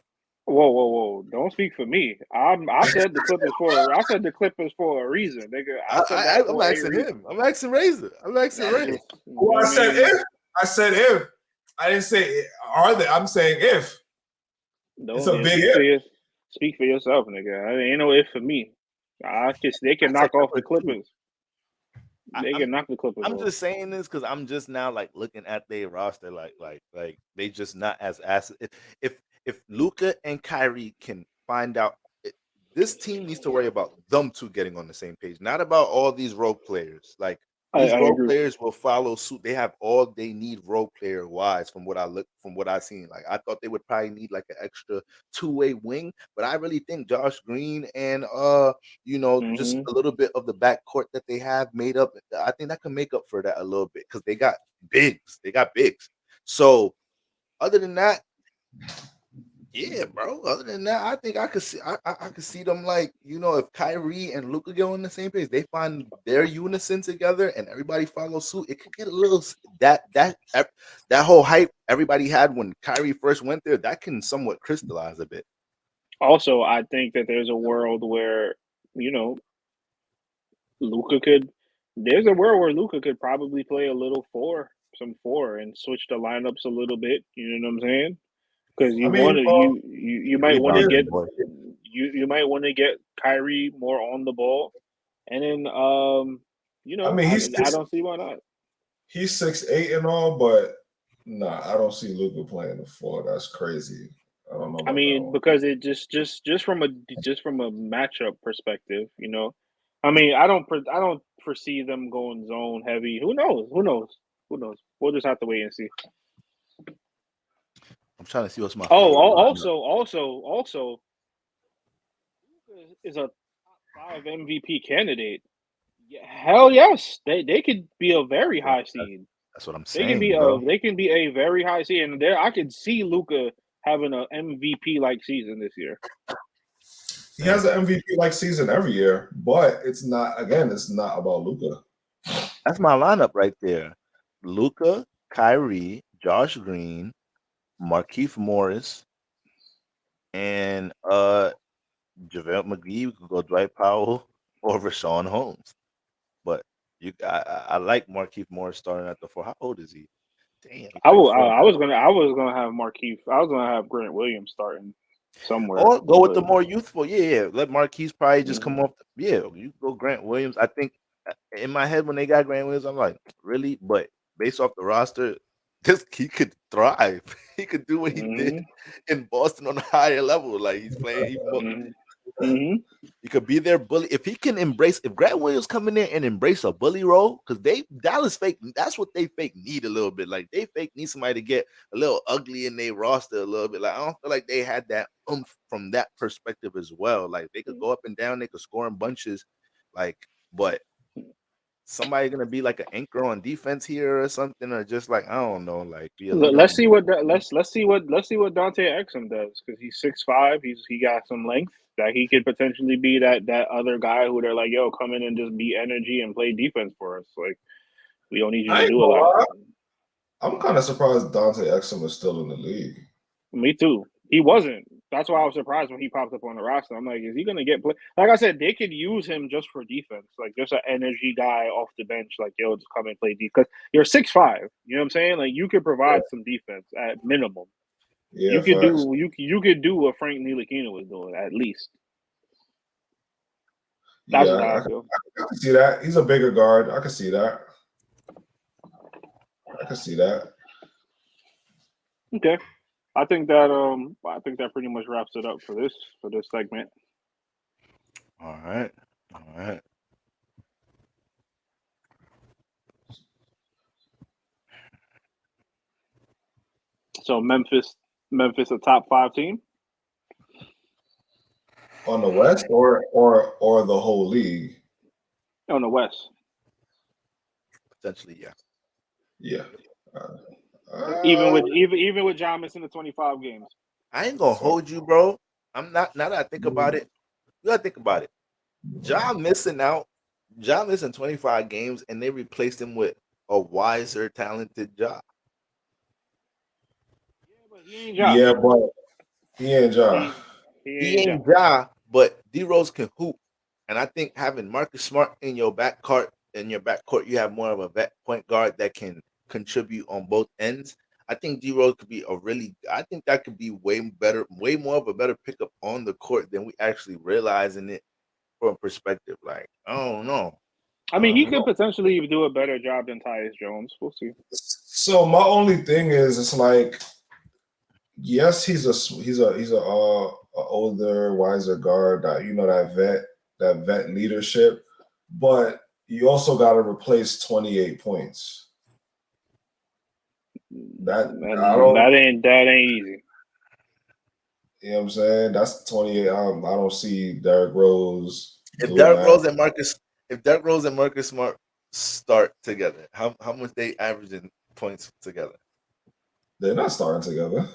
Whoa! Don't speak for me. I said the Clippers for a reason, nigga. I said that I'm for a asking reason. him. I'm asking Razor. I'm asking I'm Ray. just, Well, I I said mean, if. I said if. I didn't say are they. I'm saying if. It's don't a yeah, big if. speak for yourself, nigga. I ain't no if for me. They I can said knock off the Clippers too. Clippers. I, They I'm can knock the Clippers I'm off. just saying this because I'm just now like looking at their roster, like they just not as if Luca and Kyrie can find out this team needs to worry about them two getting on the same page, not about all these role players. Like these I role agree. players will follow suit. They have all they need role player wise from what I've seen. Like I thought they would probably need like an extra two-way wing, but I really think Josh Green and just Hmm a little bit of the backcourt that they have made up. I think that can make up for that a little bit because they got bigs. They got bigs. So other than that, yeah, bro. Other than that, I think I could see I could see them like, if Kyrie and Luca get on the same page, they find their unison together and everybody follows suit. It could get a little that whole hype everybody had when Kyrie first went there, that can somewhat crystallize a bit. Also, I think that there's a world where you know Luca could. There's a world where Luca could probably play a little some four, and switch the lineups a little bit. You know what I'm saying? Because I you mean, want to well, you might want to here's Rebounding get boy. you might want to get Kyrie more on the ball, and then I mean I don't see why not. he's 6'8" and all, but nah, I don't see Luca playing the four. That's crazy. I don't know I about that mean, one. because it just from a matchup perspective, I mean, I don't foresee them going zone heavy. Who knows? Who knows? Who knows? We'll just have to wait and see. I'm trying to see what's my Oh, favorite lineup. also, Luka is a top five MVP candidate. Yeah, hell yes, they could be a very Well, high seed. that's what I'm saying, bro. They can be a very high seed, and there I could see Luca having an MVP like season this year. He has Saying an MVP like season every year, but it's not. Again, it's not about Luca. that's my lineup right there. Luca, Kyrie, Josh Green, Markeith Morris, and JaVale McGee. We could go Dwight Powell or Rashawn Holmes. But I like Markeith Morris starting at the four. How old is he? Damn, he's I like will. 40. I was gonna have Markeith. I was gonna have Grant Williams starting somewhere, Or go with the but more youthful. Yeah. Let Marquise probably just come mhm. off. Yeah, you go Grant Williams. I think in my head when they got Grant Williams, I'm like, really? But based off the roster, this he could thrive. He could do what he did Mhm. in Boston on a higher level. Like he's playing. Mhm. Mhm. He could be their bully if he can embrace. If Grant Williams come in there and embrace a bully role, because they Dallas fake. That's what they fake need a little bit. Like they fake need somebody to get a little ugly in their roster a little bit. Like I don't feel like they had that from that perspective as well. Like they could go up and down, they could score in bunches. Like, but somebody gonna be like an anchor on defense here or something, or just like I don't know, like be a leader Let's on. see what let's see what Dante Exum does because he's 6'5". He got some length that he could potentially be that other guy who they're like, yo, come in and just be energy and play defense for us. Like we don't need you I to ain't do a gonna lot. lie. I'm kind of surprised Dante Exum is still in the league. Me too. He wasn't. That's why I was surprised when he popped up on the roster. I'm like, is he gonna get play? Like I said, they could use him just for defense, like just an energy guy off the bench. Like, yo, just come and play defense. Because you're 6'5". You know what I'm saying? Like you could Yeah, provide some defense at minimum. yeah, facts. You could do what Frank Ntilikina was doing at least. That's Yeah, just how I feel. I can see that. He's a bigger guard. I can see that. I can see that. Okay, I think that pretty much wraps it up for this segment. All right, all right. So Memphis a top five team On the West or the whole league. on the West. Potentially, yeah. Yeah. Uh, Even with John missing the 25 games. I ain't gonna fuck. hold you, bro. I'm not. Now that I think about it, you gotta think about it. John missing out. John missing 25 games, and they replaced him with a wiser, talented job. Yeah, but he ain't Ja. Yeah, but He ain't Ja. He ain't Ja, but D Rose can hoop. And I think having Marcus Smart in your backcourt, you have more of a vet point guard that can contribute on both ends. I think D Rose could be I think that could be way more of a better pickup on the court than we actually realizing it from perspective. Like, I don't know. I mean, he could potentially do a better job than Tyus Jones. We'll see. So my only thing is, it's like, yes, he's a older, wiser guard, that vet leadership, but you also got to replace 28 points. That ain't easy. You know what I'm saying? That's 28. I don't see Derrick Rose. If Derrick Rose and Marcus Smart start together, how much they averaging points together? They're not starting together.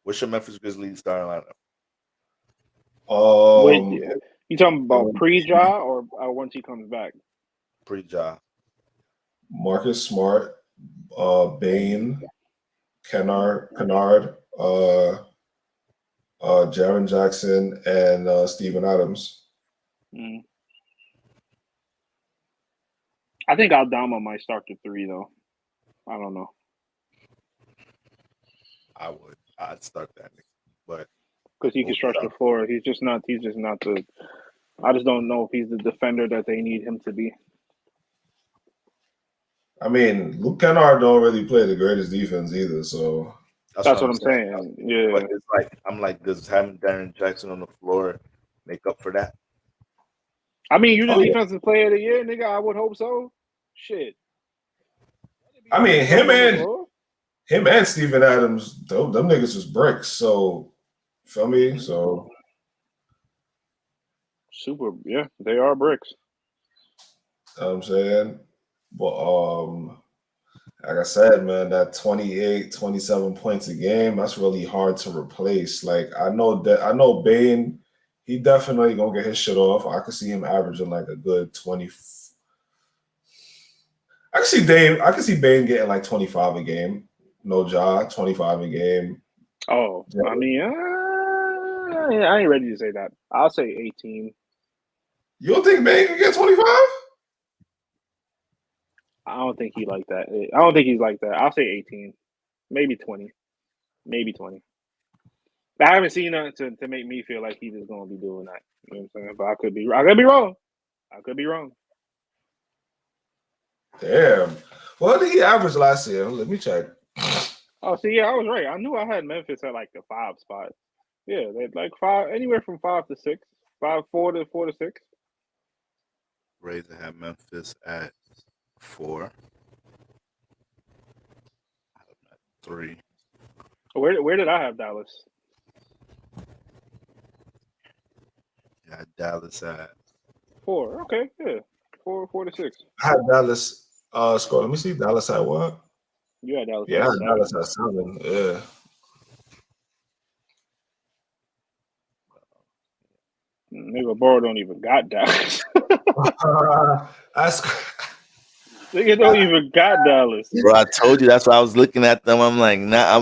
What's your Memphis Grizzlies starting lineup? You talking about pre-Ja or once he comes back? Pre-Ja. Marcus Smart, Bane, Kennard, Jaren Jackson, and Steven Adams. I think Aldama might start the 3 though. I don't know. I'd start that, but because he can stretch the floor. He's just not the. I just don't know if he's the defender that they need him to be. I mean, Luke Kennard don't really play the greatest defense either, so that's what I'm saying. Yeah, but it's like, does having Jaren Jackson on the floor make up for that? I mean, you're the defensive player of the year, nigga. I would hope so. Shit. I mean, him and Steven Adams, them niggas is bricks. So, feel me? So, super. Yeah, they are bricks. You know what I'm saying? But like I said, man, that 28, 27 points a game, that's really hard to replace. Like, I know Bane, he definitely gonna get his shit off. I could see him averaging like a good 20. I can see Bane getting like 25 a game. No Ja, 25 a game. Oh, I mean, I ain't ready to say that. I'll say 18. You don't think Bane can get 25? I don't think he like that. I don't think he's like that. I'll say 18, maybe 20, maybe 20. I haven't seen that to make me feel like he's just gonna be doing that. You know what I'm saying? But I could be wrong. I could be wrong. Damn. What did he average last year? Let me check. Oh, see, yeah, I was right. I knew I had Memphis at like the 5 spot. Yeah, they like 5, anywhere from 5 to 6, 4 to 6. Rays have Memphis at 4. 3. Where did I have Dallas? Yeah, Dallas at 4. Okay, yeah, 4 to 6. I had Dallas. Score. Let me see. Dallas at what? You had Dallas. Yeah, Dallas at 7. Yeah. Nigga, Burrow don't even got Dallas. That's. Nigga don't even got Dallas. Bro, I told you that's why I was looking at them. I'm like, nah,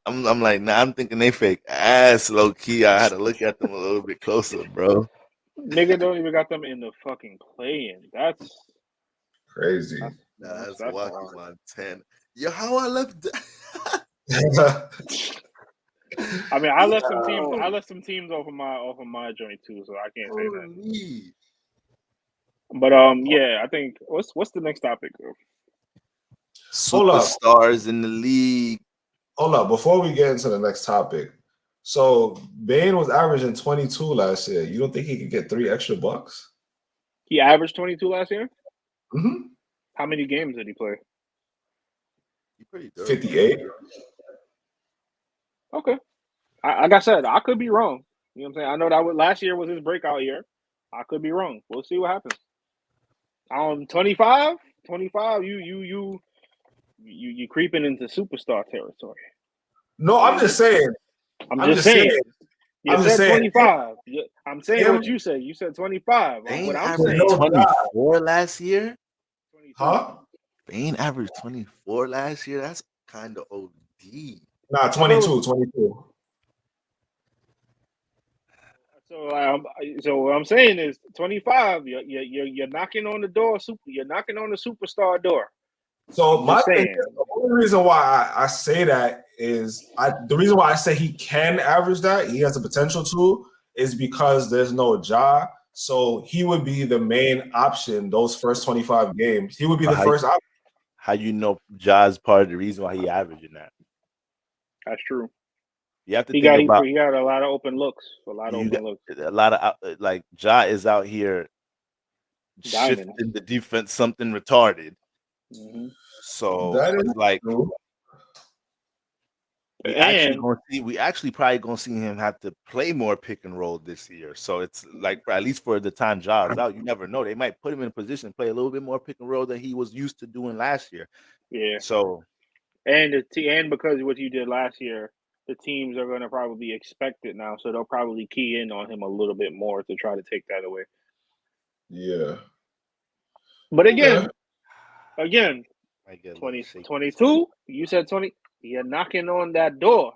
I'm like, nah, I'm thinking they fake ass low key. I had to look at them a little bit closer, bro. Nigga don't even got them in the fucking play-in. That's crazy. That's walking on 10. Yo, how I left I mean, I left some teams. I left some teams off of my joint too, so I can't say that. But yeah, I think what's the next topic? Superstars in the league. Hold up, before we get into the next topic. So Bane was averaging 22 last year. You don't think he could get $3 extra? He averaged 22 last year. Mm-hmm. How many games did he play? 58. Okay. Like I said, I could be wrong. You know what I'm saying? I know that last year was his breakout year. I could be wrong. We'll see what happens. 25, you creeping into superstar territory. No, I'm just saying. I'm just saying. You said 25. I'm saying him, what you said. You said 25. Bane I'm averaged 24 last year. 22. Huh? Bane averaged 24 last year. That's kind of OD. Nah, 22. So what I'm saying is 25. You're knocking on the door. You're knocking on the superstar door. So I'm my just thing saying. is, the only reason why I say that is the reason why I say he can average that, he has the potential to, is because there's no Ja. So he would be the main option those first 25 games. He would be But the first option. how you know Ja's part of the reason why he averaging that? That's true. You have to He think got about he got a lot of open looks. A lot of you open got looks. a lot of like Ja is out here Diamond. shifting the defense something retarded. Mm-hmm. So That is it's like true. we And actually probably gonna see him have to play more pick and roll this year. So it's like at least for the time Ja's out, you never know. They might put him in a position to play a little bit more pick and roll than he was used to doing last year. yeah, So and because of what you did last year, the teams are going to probably expect it now, so they'll probably key in on him a little bit more to try to take that away. Yeah. But Okay. again, I get a little 20, shaky. 22, you said 20, you're knocking on that door.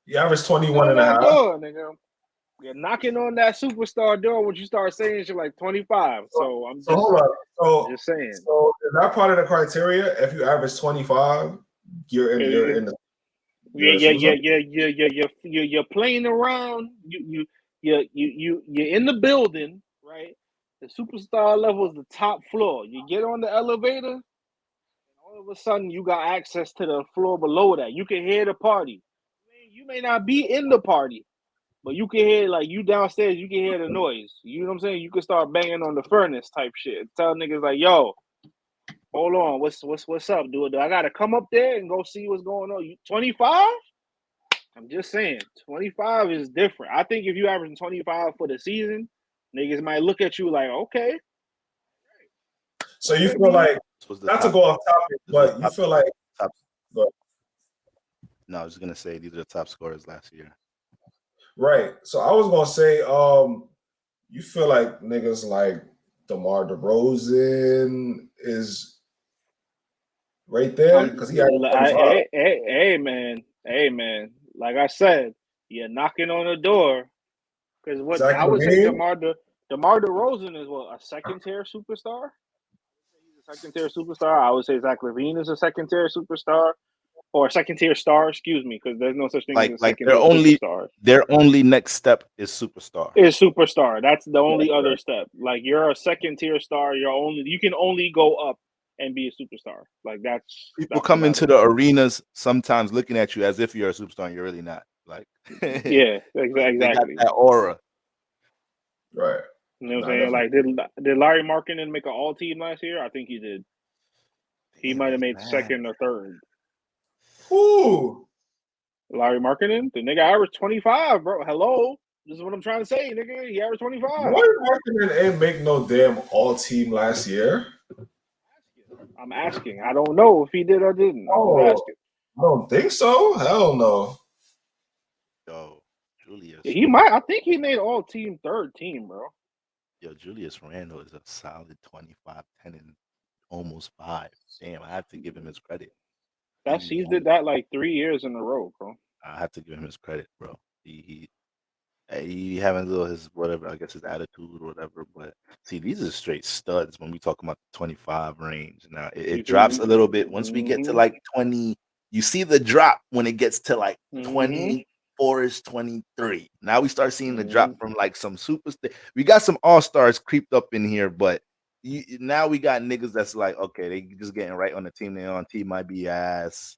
He averaged 21 On and a that half. door, nigga. You're knocking on that superstar door when you start saying shit like 25. So I'm So hold on. just saying. So is that part of the criteria? If you average 25, you're in the You're playing around. You're in the building, right? The superstar level is the top floor. You get on the elevator, and all of a sudden you got access to the floor below that. You can hear the party. You may not be in the party, but you can hear, like, you downstairs, you can hear the noise. You know what I'm saying? You can start banging on the furnace type shit. Tell niggas like, yo, hold on, what's up, dude? Do I gotta come up there and go see what's going on? You 25? I'm just saying, 25 is different. I think if you average 25 for the season, niggas might look at you like, okay. So you feel like, not to go off topic, but you feel like no, I was gonna say these are the top scorers last year. Right. So I was gonna say, you feel like niggas like DeMar DeRozan is right there because he had 25. Hey man. Like I said, you're knocking on the door because what Zach I would say, LaVine? DeMar DeRozan is what, a second tier superstar. He's a second tier superstar. I would say Zach LaVine is a second tier superstar. Or second tier star, excuse me, because there's no such thing as a second tier superstar. Their only next step is superstar. Is superstar. That's the only other step. Like, you're a second tier star. You can only go up and be a superstar. Like, People come into the arenas sometimes looking at you as if you're a superstar and you're really not. Like, yeah, exactly. They got that aura. Right. You know what I'm saying? Like, did Larry Markkinen make an all team last year? I think he did. He might have made second or third. Who? Larry Markkinen? The nigga averaged 25, bro. Hello? This is what I'm trying to say, nigga. He averaged 25. Larry Markkinen ain't make no damn all team last year. I'm asking. I don't know if he did or didn't. Oh, I'm asking. I don't think so. Hell no. Yo, Julius. He might. I think he made all team third team, bro. Yo, Julius Randle is a solid 25, 10, and almost 5. Damn, I have to give him his credit. He did that like 3 years in a row, bro. I have to give him his credit, bro. He having a little his whatever, I guess his attitude or whatever. But see, these are straight studs when we talk about the 25 range. Now it drops a little bit once we get to like 20. You see the drop when it gets to like 24ish, 23. Now we start seeing the drop from like some superstar. We got some all-stars creeped up in here, but now we got niggas that's like, okay, they just getting right on the team. They on team might be ass.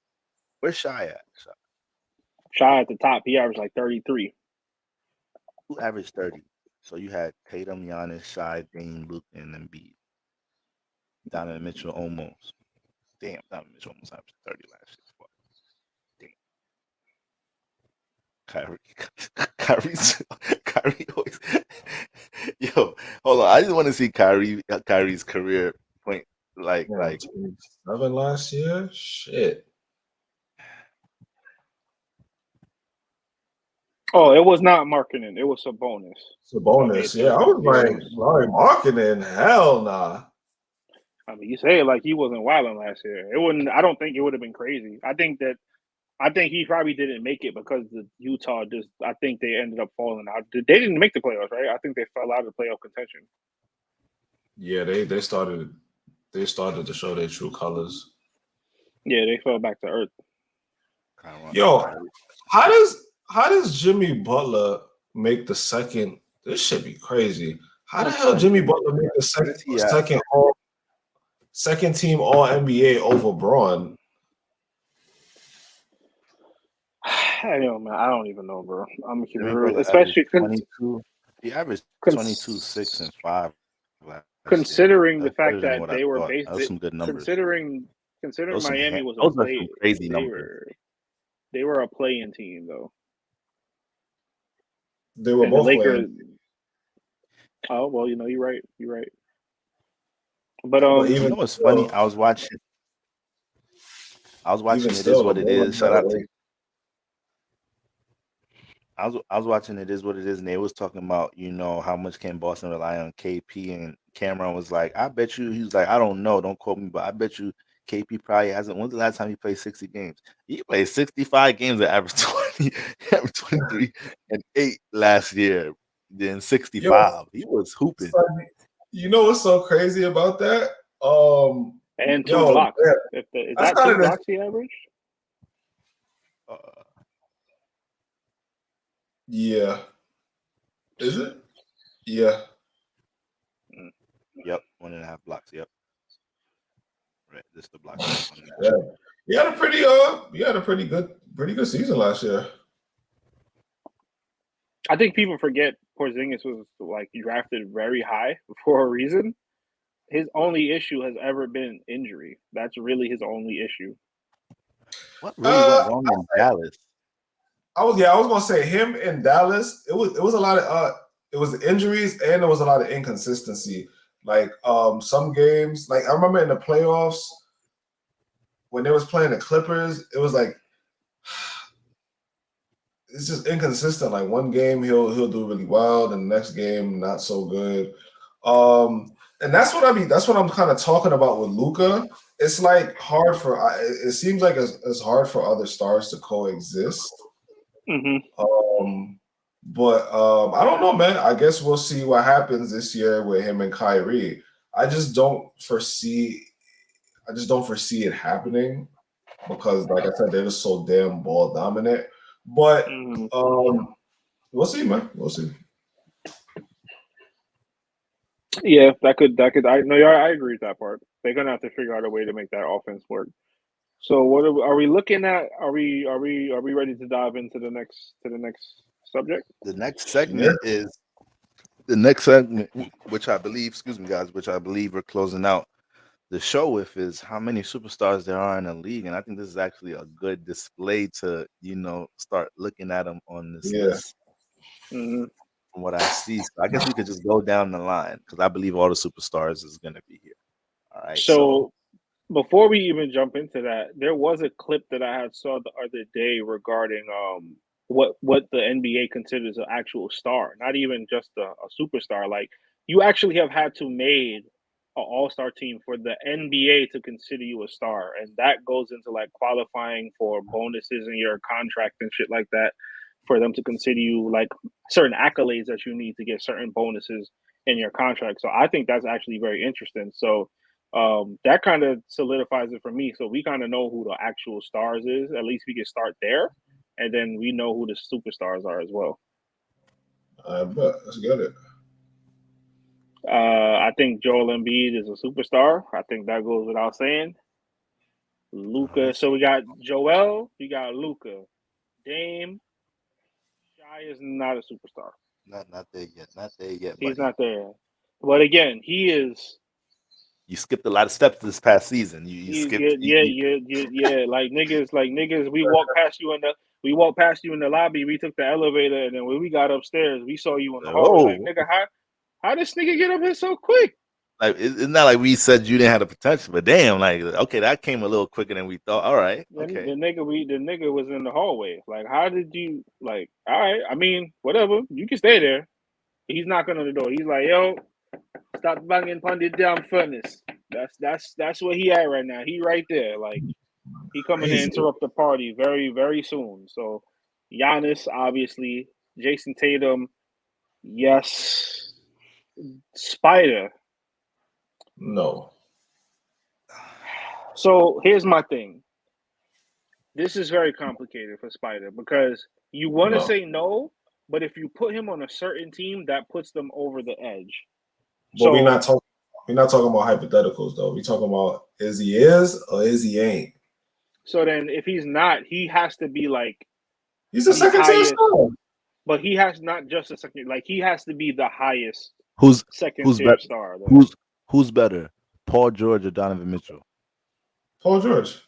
Where's Shy at? Shy at the top. He averaged like 33. Who averaged 30? So you had Tatum, Giannis, Shy, Dame, Luke, and Embiid. Donovan Mitchell almost. Damn, Donovan Mitchell almost averaged 30 last year. Damn. Kyrie always. Yo, hold on. I just want to see Kyrie's career point. Like 7 last year? Shit. Oh, it was not Markkinen. It was Sabonis. Sabonis, yeah. I was like, Larry Markkinen, hell nah. I mean, you say it like he wasn't wilding last year. It wouldn't. I don't think it would have been crazy. I think that I think he probably didn't make it because the Utah just. I think they ended up falling out. They didn't make the playoffs, right? I think they fell out of playoff contention. Yeah, they started to show their true colors. Yeah, they fell back to earth. Yo, how does Jimmy Butler make the second? This should be crazy. How the hell Jimmy Butler make the second team All NBA over Braun? I don't know, man. I don't even know, bro. I'm gonna keep it Jimmy real, Butler especially averaged 22. He averaged 22, 6, and 5 last year. considering the That's better fact than that what I they were thought. based. Those some good numbers. Considering Those Miami was a those are play, some crazy they numbers. were a play-in team though. They were And the both Lakers. playing. Oh well, you're right. You're right. But But You even know what's still, funny? I was watching. even It Is still, What It Is. Shout out to. I was watching It Is What It Is, and they was talking about how much can Boston rely on KP, and Cameron was like, I bet you. He was like, I don't know, don't quote me, but I bet you KP probably hasn't. When's the last time he played 60 games? He played 65 games at average 20, average 23 and 8 last year. Then 65, he was hooping. You know what's so crazy about that? and 2 yo, blocks. yeah, Is that's that 2 kind of blocks he averaged? Yeah. Is it? Yeah. Yep, 1.5 blocks. Yep. Right, this the block. Yeah. He had a pretty good season last year. I think people forget Porzingis was like drafted very high for a reason. His only issue has ever been injury. That's really his only issue. What really went wrong in Dallas? I was gonna say him in Dallas. It was a lot of it was injuries and there was a lot of inconsistency. Like some games, like I remember in the playoffs when they was playing the Clippers, it was like it's just inconsistent. Like one game he'll do really well, the next game not so good. And that's what I'm kind of talking about with Luka. It's like hard for it seems like it's hard for other stars to coexist. Mm-hmm. But I don't know, man. I guess we'll see what happens this year with him and Kyrie. I just don't foresee it happening because, like I said, they're just so damn ball dominant. But we'll see, man. We'll see. Yeah, that could. I agree with that part. They're gonna have to figure out a way to make that offense work. So, what are we looking at? Are we ready to dive into the next subject? The next segment is the next segment, which I believe, excuse me, guys, which I believe we're closing out the show with is how many superstars there are in the league, and I think this is actually a good display to start looking at them on this list. Mm-hmm. From what I see, so I guess we could just go down the line because I believe all the superstars is going to be here. All right, So before we even jump into that, there was a clip that I had saw the other day regarding what the NBA considers an actual star, not even just a superstar. Like you actually have had to made an all-star team for the NBA to consider you a star, and that goes into like qualifying for bonuses in your contract and shit like that for them to consider you like certain accolades that you need to get certain bonuses in your contract. So I think that's actually very interesting. So that kind of solidifies it for me. So we kind of know who the actual stars is. At least we can start there, and then we know who the superstars are as well. I bet. Let's get it. I think Joel Embiid is a superstar. I think that goes without saying. Luca. So we got Joel. We got Luca. Dame. Shy is not a superstar. not there yet. Not there yet, He's buddy. not there. But again, he is. You skipped a lot of steps this past season. You skipped. Yeah. Like niggas. We walked past you in the lobby. We took the elevator, and then when we got upstairs, we saw you in the hallway. Like nigga, how this nigga get up here so quick? Like it's not like we said you didn't have the potential, but damn, like okay, that came a little quicker than we thought. All right, okay. The nigga was in the hallway. Like, how did you like? All right, I mean, whatever. You can stay there. He's knocking on the door. He's like, yo, stop banging on the damn furnace. That's where he at right now. He right there. Like, He coming to Crazy. interrupt the party very, very soon. So Giannis, obviously. Jason Tatum, yes. Spider. No. So here's my thing. This is very complicated for Spider because you want to No. say no, but if you put him on a certain team, that puts them over the edge. But we're not talking about hypotheticals though. We're talking about is he is or is he ain't. So then if he's not, he has to be like He's a the second tier highest, star. but he has not just a second, like he has to be the highest Who's second who's tier better? star. Though. Who's better, Paul George or Donovan Mitchell? Paul George.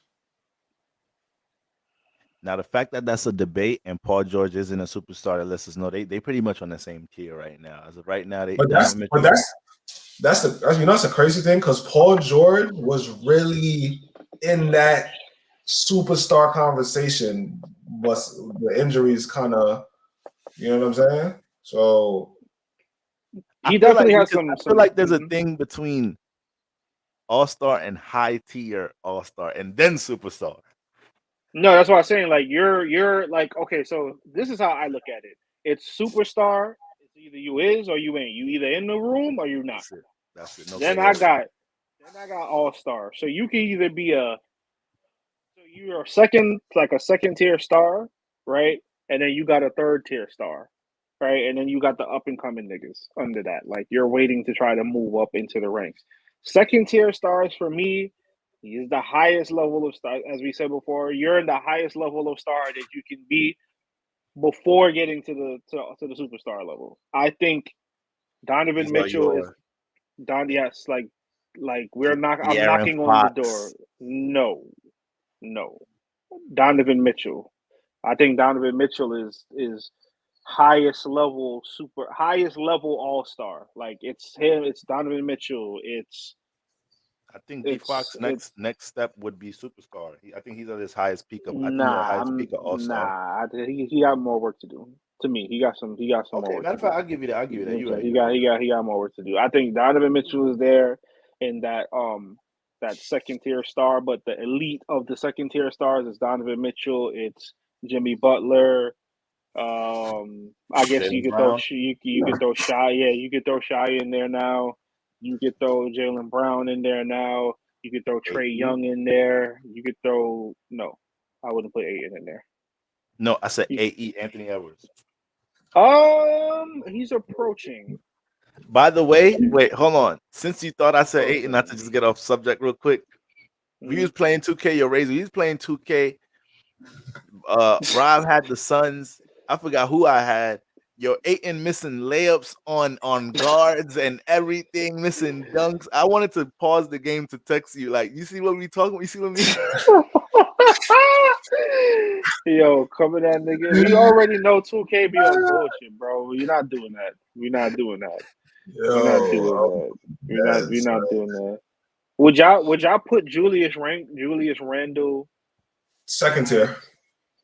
Now the fact that that's a debate and Paul George isn't a superstar, that lets us know they pretty much on the same tier right now. As of right now, But that's a crazy thing because Paul George was really in that superstar conversation, but the injuries kind of, you know what I'm saying? So He definitely has some. I feel like there's a thing between all-star and high tier all-star and then superstar. No, that's what I'm saying. Like you're like okay. So this is how I look at it. It's superstar. It's either you is or you ain't. You either in the room or you not. That's it. No Then I got all star. So you can either be you're a second tier star, right? And then you got a third tier star, right? And then you got the up and coming niggas under that. Like you're waiting to try to move up into the ranks. Second tier stars for me is the highest level of star. As we said before, you're in the highest level of star that you can be before getting to the superstar level. I think Donovan Mitchell is Don. Yes, like we're not. I'm knocking on the door. No. Donovan Mitchell. I think Donovan Mitchell is highest level all star. Like it's him. It's Donovan Mitchell. I think D Fox next step would be superstar. I think he's at his highest peak of. I think Nah, highest peak of all star. he got more work to do. To me, he got some more work. Matter of fact, I'll give you that. You're right. He got more work to do. I think Donovan Mitchell is there in that second tier star, but the elite of the second tier stars is Donovan Mitchell. It's Jimmy Butler. I guess you could throw Shy. Yeah, you could throw Shy in there now. You could throw Jaylen Brown in there now. You could throw Trae Young in there. You could throw I wouldn't put Ayton in there. No, I said AE Anthony Edwards. He's approaching. By the way, wait, hold on. Since you thought I said Ayton, not to just get off subject real quick. We was playing 2K, your Razor. He was playing 2K. Rob had the Suns. I forgot who I had. Yo, Ayton missing layups on guards and everything, missing dunks. I wanted to pause the game to text you. Like, you see what we talking? You see what I mean? Yo, cover that nigga. We already know 2K be on bullshit, bro. We're not doing that. We're not doing that. We're not doing that. Would y'all put Julius Randle second tier?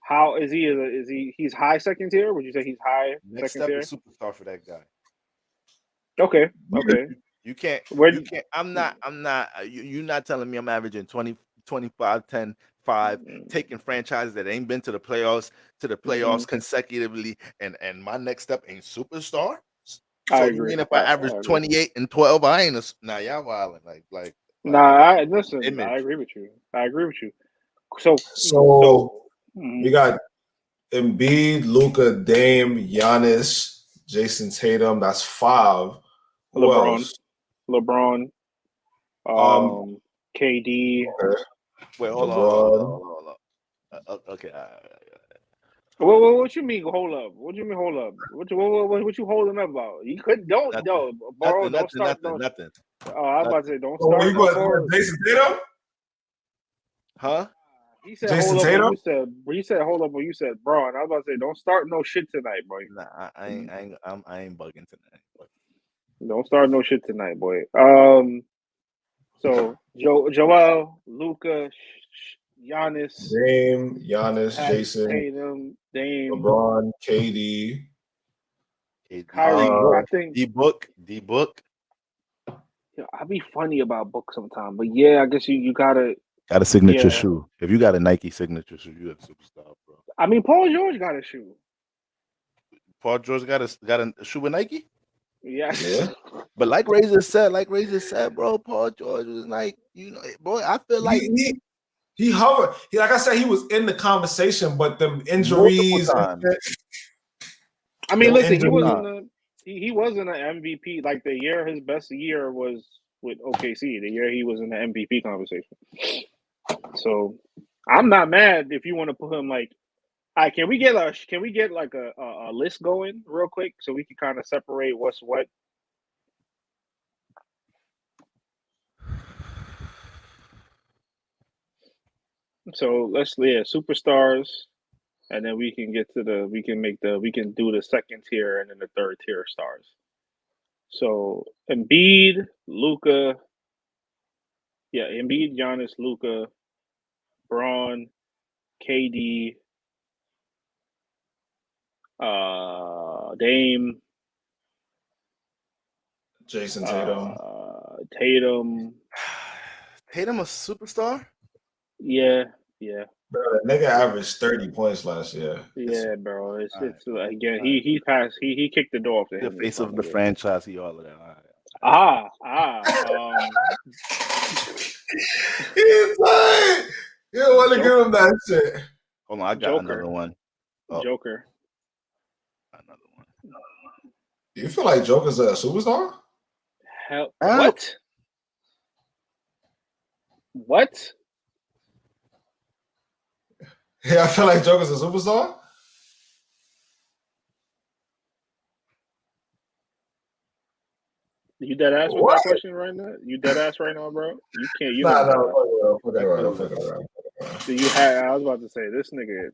How is he? Is he? He's high second tier. Would you say he's high Next second tier? Step is superstar for that guy. Okay. You can't. I'm not. You're not telling me I'm averaging 20, 25, 10, 5, taking franchises that ain't been to the playoffs consecutively, and my next step ain't superstar. So I you agree. mean if I average 28 and 12, I ain't y'all wilding like. Listen. I agree with you. So we got Embiid, Luka, Dame, Giannis, Jason Tatum. That's 5. Who else? LeBron. KD. Okay. Wait, hold on. Okay. What you mean? Hold up. What you mean? Hold up. What you holding up about? You couldn't. Don't start. Nothing. Oh, I was about to say, don't start. Jason Tatum? Huh? He said, Jason hold up. Tatum? He said, hold up. When you said, Braun, I was about to say, don't start no shit tonight, boy. Nah, I ain't bugging tonight. But. Don't start no shit tonight, boy. So Joel, Luka, Giannis, Dame, Giannis, Jason, Tatum, Dame, LeBron, KD, Kyrie. I think D Book. I'd be funny about Book sometime, but yeah, I guess you gotta. Got a signature Yeah. shoe. If you got a Nike signature shoe, you a superstar, bro. I mean, Paul George got a shoe. Paul George got a shoe with Nike. Yes. Yeah. But like Razor said, bro, Paul George was like, boy, I feel like He hovered. Like I said, he was in the conversation, but them multiple injuries and times. shit, I mean, them listen, he injuries. wasn't he wasn't an MVP. Like the year his best year was with OKC. The year he was in the MVP conversation. So I'm not mad if you want to put him like. All right, can we get like a list going real quick so we can kind of separate what's what? So let's superstars, and then we can we can do the second tier and then the third tier stars. So Embiid, Luca, Embiid, Giannis, Luca, Braun, KD, Dame, Jason Tatum. Tatum. Tatum a superstar. Yeah. Bro, that nigga averaged 30 points last year. Yeah, bro. It's All right. again. All right. He passed. He kicked the door off to The him. face of the franchise. He all of that. All right. He's like, you don't want to give him that shit. Hold on, I got another one. Oh, Joker. another one. You feel like Joker's a superstar? Hell, what? What? Yeah, I feel like Joker's a superstar. You dead ass with that question right now? You dead ass right now, bro? You can't. You Nah, don't. fuck around. Do you have? I was about to say this nigga.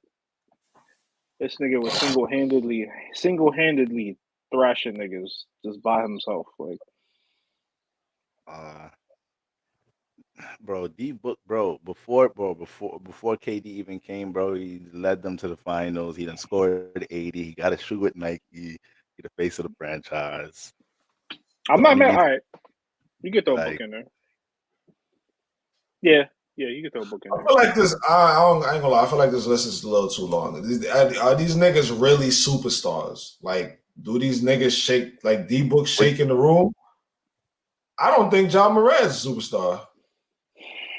This nigga was single-handedly thrashing niggas just by himself. Like, bro, D-Book, before KD even came, bro, he led them to the finals. He done scored 80. He got a shoe with Nike. He the face of the franchise. I'm not mad. All right, you get throw a book in there. Yeah, you can throw a book in there. I feel like this. I ain't gonna lie. I feel like this list is a little too long. Are these niggas really superstars? Like, do these niggas shake like D-Book shake in the room? I don't think John Morant's a superstar.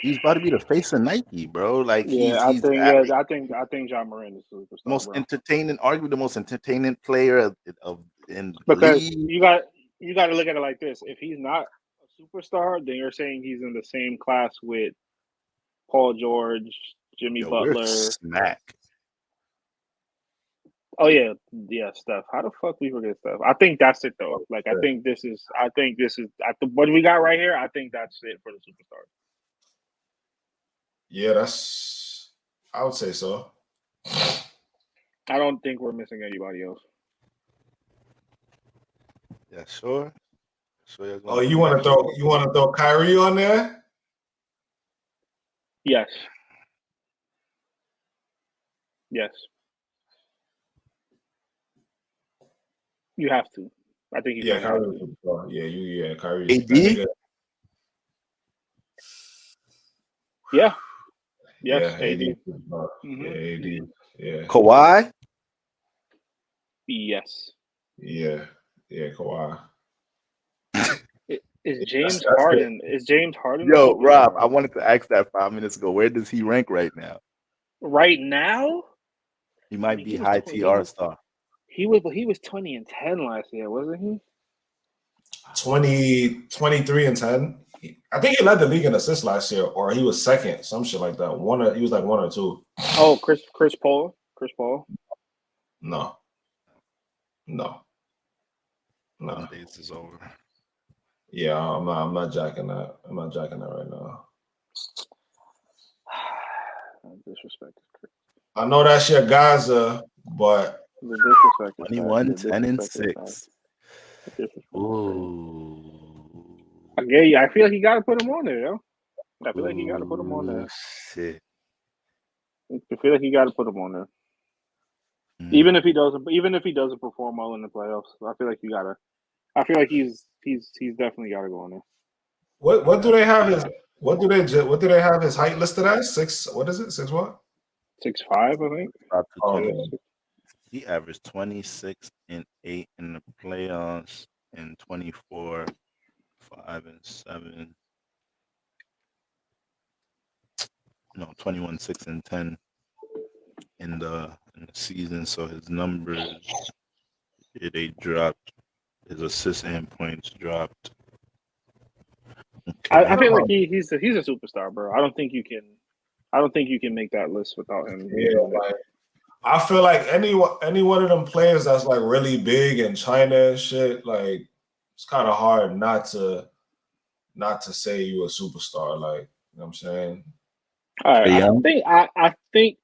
He's about to be the face of Nike, bro. Like, I think John Morant is a superstar. Most entertaining, arguably the most entertaining player in the because league. you got to look at it like this. If he's not a superstar, then you're saying he's in the same class with Paul George, Jimmy Butler. Smack. Oh yeah, Steph. How the fuck we forget Steph? I think that's it though. Like I think this is what we got right here. I think that's it for the superstars. Yeah, I would say so. I don't think we're missing anybody else. Yeah, sure. Oh, you want to throw Kyrie on there? Yes. You have to. I think Kyrie. Kyrie. AD? Yeah. Yes, yeah, AD. Mm-hmm. Yeah, AD. Yeah. Kawhi? Yes. Yeah, Kawhi. Is James Harden? Is James Harden? Yo, Rob, I wanted to ask that 5 minutes ago. Where does he rank right now? Right now? He might be high TR star. He was 20 and 10 last year, wasn't he? 23 and 10. I think he led the league in assists last year, or he was second, some shit like that. He was like 1 or 2. Oh, Chris Paul. No. Days is over. Yeah, I'm not jacking that. I'm not jacking that right now. Disrespect. I know that's your Gaza, but the disrespect. 21, 10, and 6. Ooh. I feel like you got to put him on there, yo. I feel like you got to put him on there. Shit. I feel like you got to put him on there. Even if he doesn't perform well in the playoffs, I feel like you gotta. I feel like he's definitely got to go on there. What do they have What do they have his height listed as? 6. What is it? 6 what? 6'5", I think. Up to Oh, 20. no. He averaged 26 and 8 in the playoffs and 24, 5 and 7. No, 21, 6 and 10 in the season. So his numbers they dropped. His assists and points dropped. I Okay. feel like he's a superstar, bro. I don't think you can make that list without him. Yeah, like I feel like any one of them players that's like really big in China and shit, like it's kind of hard not to say you a superstar. Like, you know what I'm saying? All right, Trae Young? I think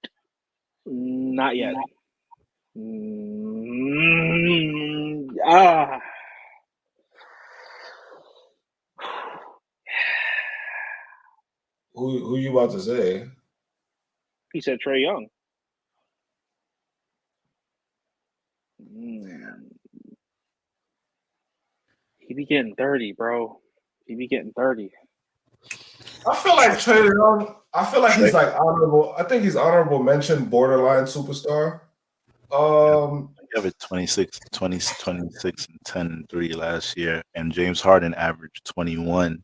not yet. Mm, ah, Who you about to say? he said Trae Young. He be getting 30, bro. He be getting 30. I feel like Trae Young. I feel like he's Trae? like honorable. I think he's honorable mention, borderline superstar. He averaged 26, 20, 26 and 10 and 3 last year. And James Harden averaged 21,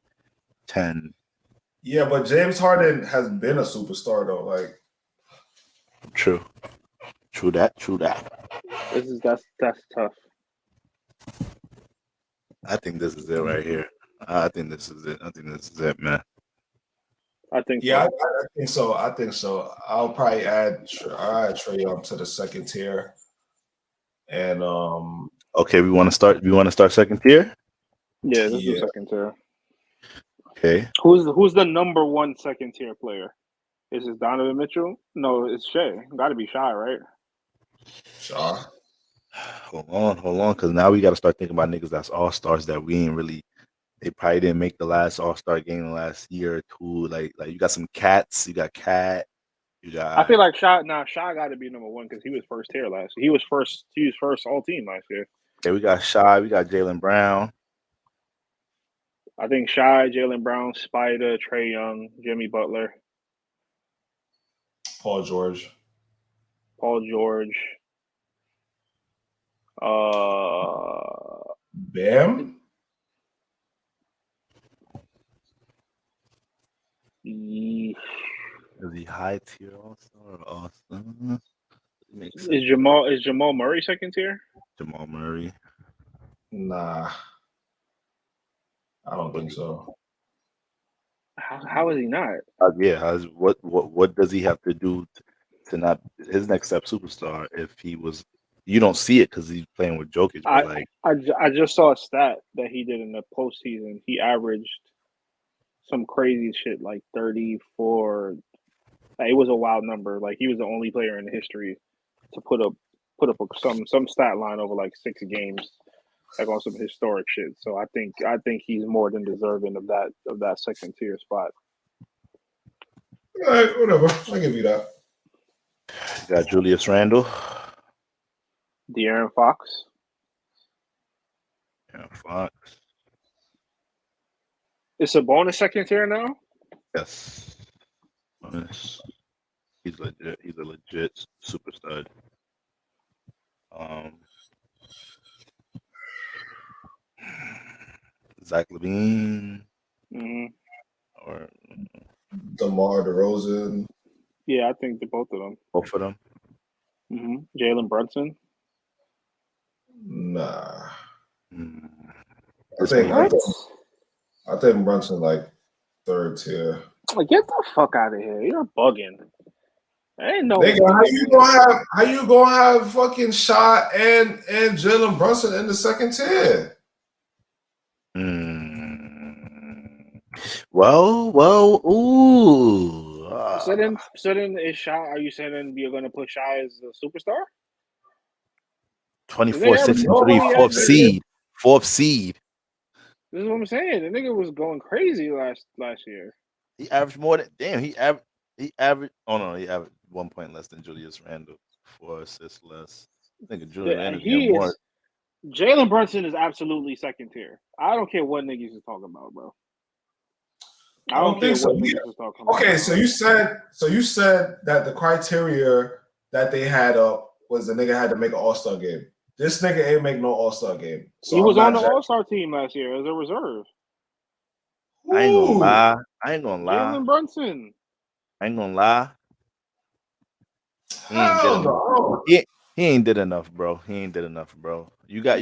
10. Yeah, but James Harden has been a superstar though. Like, True. True that. True that. That's tough. I think this is it right here. I think this is it. I think this is it, man. I think yeah, so. I think so. I think so. I'll probably add Trae Young to the second tier, and Okay, we want to start. We want to start second tier. Yeah, this is yeah, the second tier. Okay. Who's the number one second tier player? Is it Donovan Mitchell? No, it's Shea. Got to be Shy, right? Shaw. Hold on, because now we got to start thinking about niggas that's all stars that we ain't really. They probably didn't make the last All Star game the last year or two. Like you got some cats. You got Cat. You I got feel like Shy got to be number one because he was first tier last year. He was first all team last year. okay. We got Shy. We got Jalen Brown. I think Shy, Jalen Brown, Spider, Trae Young, Jimmy Butler, Paul George. Paul George. Bam. Is he high tier All Star or All Star? Makes sense. Is Jamal Murray second tier? Jamal Murray. Nah, I don't think so. How is he not? Yeah. What does he have to do to not his next step superstar if he was? You don't see it because he's playing with Jokic, but like I just saw a stat that he did in the postseason. He averaged some crazy shit like 34. Like, it was a wild number. Like he was the only player in history to put up some stat line over like 6 games, like on some historic shit. So I think he's more than deserving of that second tier spot. All right, whatever. I'll give you that. you got Julius Randle. De'Aaron Fox. Yeah, Fox. Is Sabonis second tier now? Yes. He's legit. He's a legit super stud. Zach Levine or DeMar DeRozan. Yeah, I think both of them. both of them. Jalen Brunson. Nah. Mm. I think Brunson like third tier. Like, get the fuck out of here! You're bugging. Ain't no Nigga, how you gonna have fucking Shot and Jalen Brunson in the second tier? Well, ooh. So then is Shy? Are you saying then you're gonna put Shy as a superstar? 24, 6 and 3, fourth seed. This is what I'm saying. The nigga was going crazy last year. He averaged more than he averaged. Oh no, he averaged 1 point less than Julius Randle, 4 assists less. I think Julius Randle getting more. Jalen Brunson is absolutely second tier. I don't care what niggas is talking about, bro. I don't care think so. what niggas is talking about. Okay, so you said that the criteria that they had up was the nigga had to make an All-Star game. This nigga ain't make no All-Star game. So He was I'm on not the All-Star team last year as a reserve. I ain't gonna Ooh, lie. I ain't gonna lie. Jalen Brunson. I ain't gonna lie. He ain't did hell enough. no. He ain't did enough, bro. He ain't did enough, bro. You got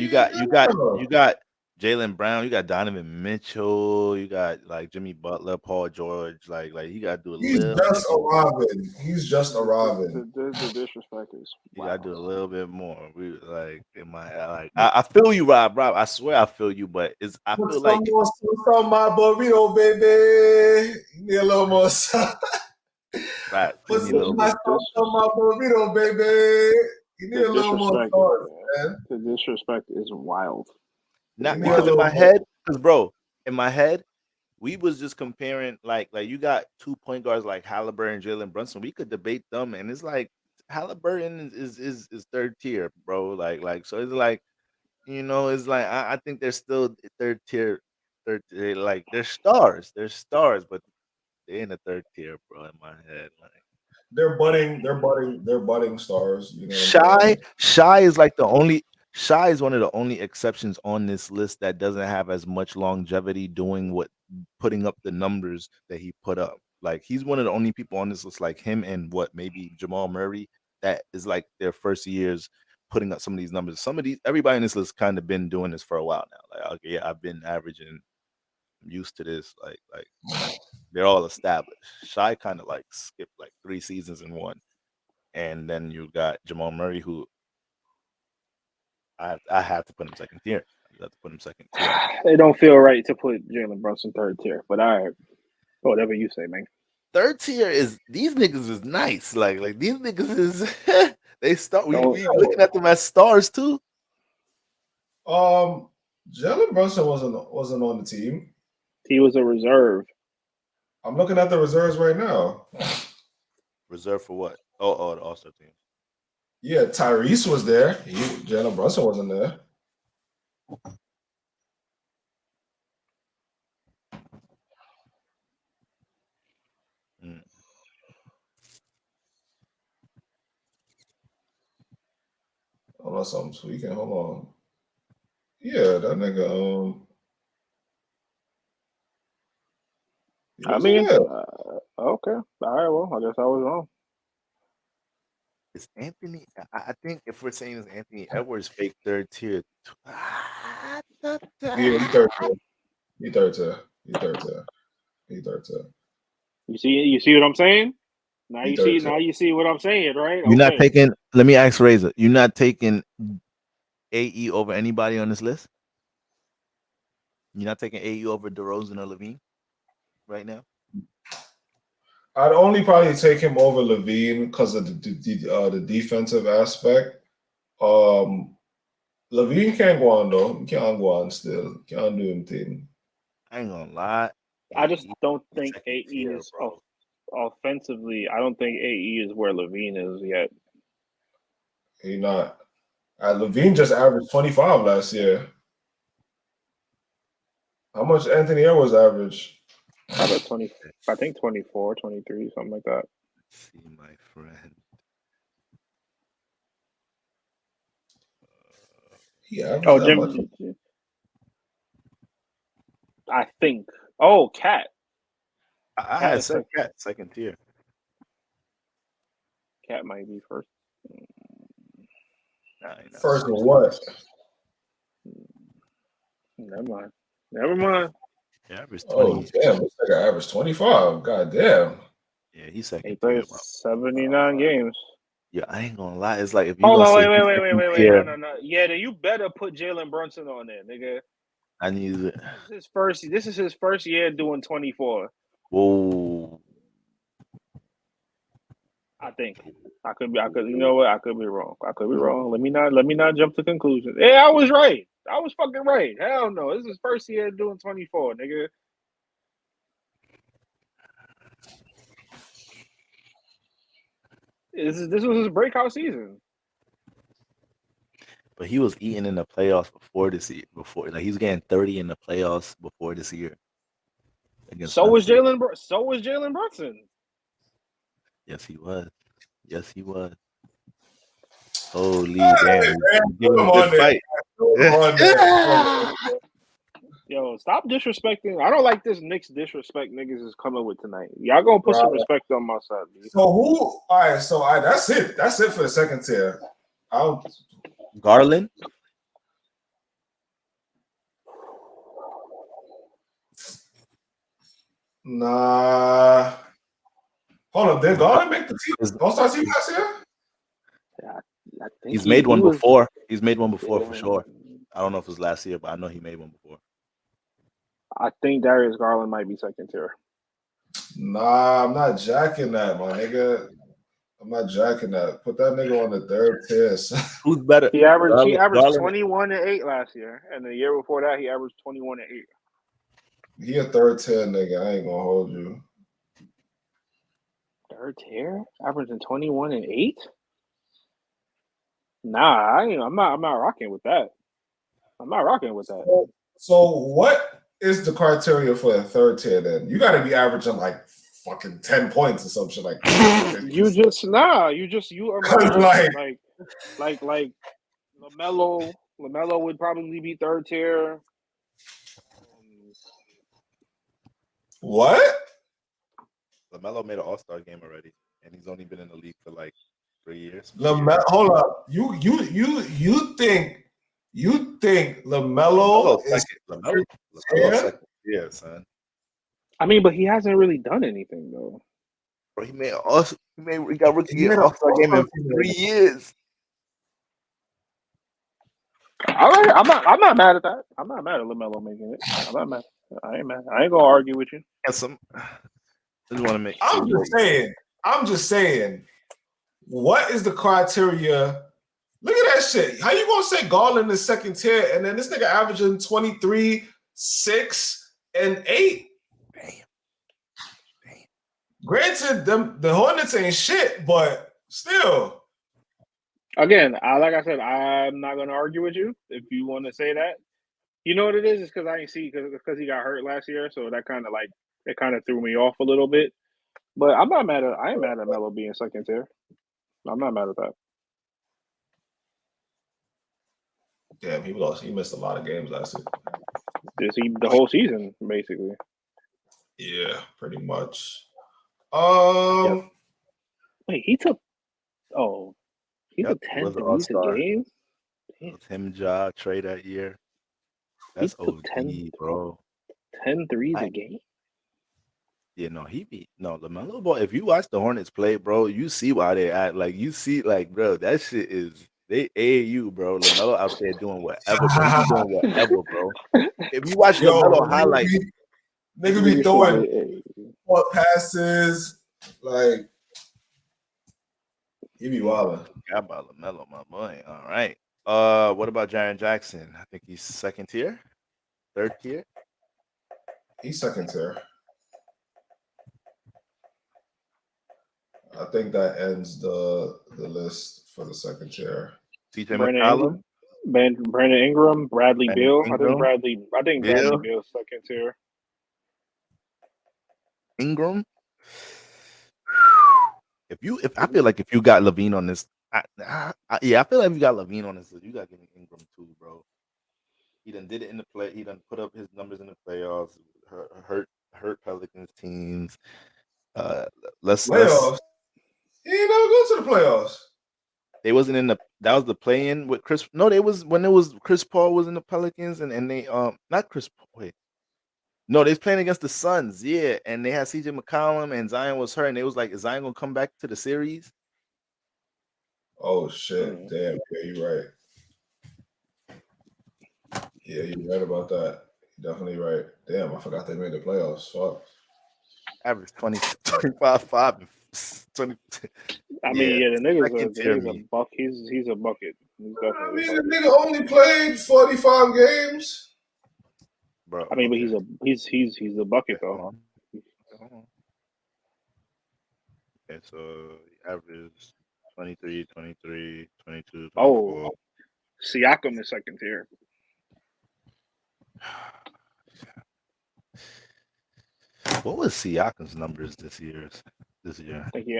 Jalen Brown. You got Donovan Mitchell. You got like Jimmy Butler, Paul George. Like he got to do a He's little. just arriving. He's just arriving. The disrespect is You wow. got to do a little bit more. We like in my like. I feel you, Rob. Rob, I swear I feel you, but it's I Put feel some like more sauce on my burrito, baby. You need a little more sauce. right. Put You need a some little nice bit. sauce on my burrito, baby. You need The a little more disrespect, sauce, man. the disrespect is wild. Not You need a because in little my more. head, because bro, in my head, we was just comparing like you got 2 point guards like Halliburton and Jalen Brunson. We could debate them, and it's like Halliburton is third tier, bro. Like so it's like it's like I think they're still third tier, like they're stars, but they in the third tier, bro. In my head, like. They're budding stars. You know what I'm saying? Shy is like the only Shy is one of the only exceptions on this list that doesn't have as much longevity doing what putting up the numbers that he put up. Like he's one of the only people on this list, like him and what maybe Jamal Murray, that is like their first years putting up some of these numbers. Some of these everybody in this list kind of been doing this for a while now. Like okay, yeah, I've been averaging, I'm used to this. Like they're all established. Shy kind of like skipped like 3 seasons in one. And then you got Jamal Murray, who I have to put him second tier. I have to put him second tier. It don't feel right to put Jalen Brunson third tier, but whatever you say, man. Third tier is these niggas is nice. Like these niggas is they start. We Don't looking at them as stars too. Jalen Brunson wasn't on the team. he was a reserve. I'm looking at the reserves right now. Reserved for what? Oh, the All Star team. Yeah, Tyrese was there. Jalen Brunson wasn't there. Mm. Unless I'm tweaking. Hold on. Yeah, that nigga. He I wasn't mean, there. okay, all right. Well, I guess I was wrong. Is Anthony? I think if we're saying is Anthony Edwards fake third tier. Yeah, he third tier. He third tier. He third tier. He third tier. You see what I'm saying? Now He you third see tier. now you see what I'm saying, right? You're not Okay. taking. Let me ask Razor. You're not taking AE over anybody on this list. You're not taking AE over DeRozan or Levine right now. I'd only probably take him over Levine because of the defensive aspect. Levine can't go on though. He can't go on still. Can't do anything. I ain't gonna lie. I just AE don't think second AE tier, is bro. offensively. I don't think AE is where Levine is yet. He not. Levine just averaged 25 last year. How much Anthony Edwards average? About 20. I think 24, 23, something like that. Let's see, my friend. He averaged Oh, that much. Jim. I think. Oh, Cat. I Cat had is said Cat second tier. Cat might be first. Nah, First of what? Never mind. Never mind. He averaged Oh 20. damn, this nigga averaged 25. God damn. Yeah, he's He second played tier, bro. 79 games. Yeah, I ain't gonna lie. It's like if you Hold gonna on, say wait. he's No, second tier, no. Yeah, then you better put Jalen Brunson on there, nigga. I need it. This is his first year doing 24. Whoa. I think. I could you know what? I could be wrong. Let me not jump to conclusions. Yeah, I was right. I was fucking right. Hell no. This is his first year doing 24, nigga. This was his breakout season. But he was eating in the playoffs before this year. Before, like, he was getting 30 in the playoffs before this year. against So was Memphis. Jalen. So was Jalen Brunson. Yes, he was. Yes, he was. Holy damn! Give him Put a him good on there. fight. Put him on there. Come on. Yo, stop disrespecting. I don't like this Knicks disrespect niggas is coming with tonight. Y'all gonna put Bro. some respect on my side, B. So who? All right. So that's it. That's it for the second tier. Garland. Nah. Hold on. Did Garland make the team? All-Star team last year? I think He's made one was, before. He's made one before for yeah. sure. I don't know if it was last year, but I know he made one before. I think Darius Garland might be second tier. Nah, I'm not jacking that, my nigga. I'm not jacking that. Put that nigga on the third tier. Who's better? He averaged Garland, 21 and 8 last year, and the year before that he averaged 21 and 8. He a third tier nigga. I ain't gonna hold you. Third tier, averaging 21 and 8. Nah, I'm not rocking with that. I'm not rocking with that. So what is the criteria for a third tier then? You gotta be averaging like fucking 10 points or some shit like that. You emerge like LaMelo. LaMelo would probably be third tier. What? LaMelo made an All-Star game already, and he's only been in the league for like 3 years. Hold up. You think LaMelo is LaMelo second tier, son. I mean, but he hasn't really done anything though. Bro, he got rookie All-Star game in 3 years. All right, I'm not mad at that. I'm not mad at LaMelo making it. I'm not mad. I ain't mad. I ain't gonna argue with you. I'm just saying. What is the criteria? Look at that shit. How you gonna say Garland is second tier and then this nigga averaging 23, 6, and 8? Damn. Granted, the Hornets ain't shit, but still. Again, like I said, I'm not gonna argue with you if you want to say that. You know what it is? It's because I ain't see because he got hurt last year, so that kind of threw me off a little bit. But I ain't mad at Melo being second tier. I'm not mad at that. Damn, he missed a lot of games last year. The whole season, basically. Yeah, pretty much. Yep. Wait, he took 10 threes a game? It was him, Ja, Trey that year. That's OD, bro. 10 threes a game? Yeah, no, LaMelo Ball. If you watch the Hornets play, bro, you see why they act. Like, you see, like, bro, that shit is they AAU, bro. LaMelo out there doing whatever, bro. He be doing whatever, bro. If you watch LaMelo highlights, nigga be throwing passes, like he be wilding. Forgot about LaMelo, my boy. All right. What about Jaren Jackson? I think he's second tier, third tier. He's second tier. I think that ends the list for the second tier. CJ McCollum, Brandon Ingram, Bradley Beal. I think Bradley Beal. Beal's second tier. Ingram. I feel like if you got Levine on this, I feel like if you got Levine on this, you got to give me Ingram too, bro. He done did it in the play. He done put up his numbers in the playoffs. Hurt Pelicans teams. Playoffs. He ain't never go to the playoffs. They wasn't in the. That was the play-in with Chris. No, they was when it was Chris Paul was in the Pelicans and they not Chris. Wait. No, they was playing against the Suns, yeah, and they had CJ McCollum and Zion was hurt, and they was like, "Is Zion gonna come back to the series?" Oh shit! Damn, yeah, you're right. Yeah, you're right about that. You're definitely right. Damn, I forgot they made the playoffs. Fuck. Average 25, 5, and 20. I mean, the nigga's a buck. He's a bucket. He's definitely the nigga only played 45 games. Bro, I mean, but he's a bucket though. Okay, so average 23, 23, 22, 24. Oh, Siakam is second tier. What was Siakam's numbers this year? I think he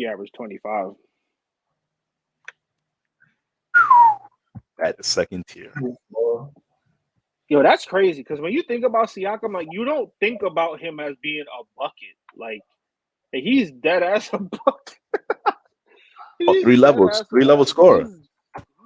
averaged 25. At the second tier. Yo, that's crazy because when you think about Siakam, like you don't think about him as being a bucket. Like he's dead ass a bucket. Oh, three levels scorer.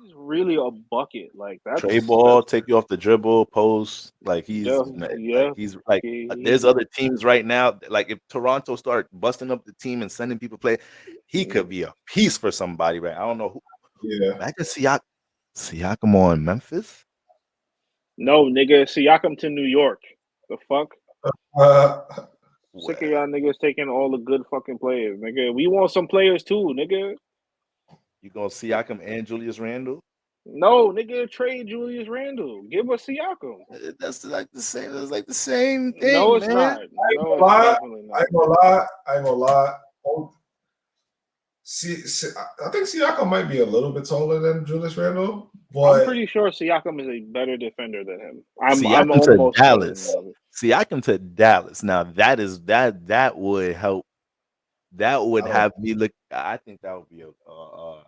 He's really a bucket. Like that's Trey ball, take you off the dribble, post. Like yeah. There's other teams right now. Like if Toronto start busting up the team and sending people play, he could be a piece for somebody. Right? I don't know who. Yeah. Imagine Siakam on Memphis. No, nigga, Siakam to New York. The fuck? Sick of y'all niggas taking all the good fucking players, nigga. We want some players too, nigga. You gonna Siakam and Julius Randle? No, nigga, trade Julius Randle. Give us Siakam. That's like the same. It's like the same thing. No, it's man. not. No, it's definitely not. I ain't gonna lie. Oh, I think Siakam might be a little bit taller than Julius Randle, but I'm pretty sure Siakam is a better defender than him. I'm Siakam almost to Dallas. certain. Siakam to Dallas. Now that would help. That would have me look. I think that would be I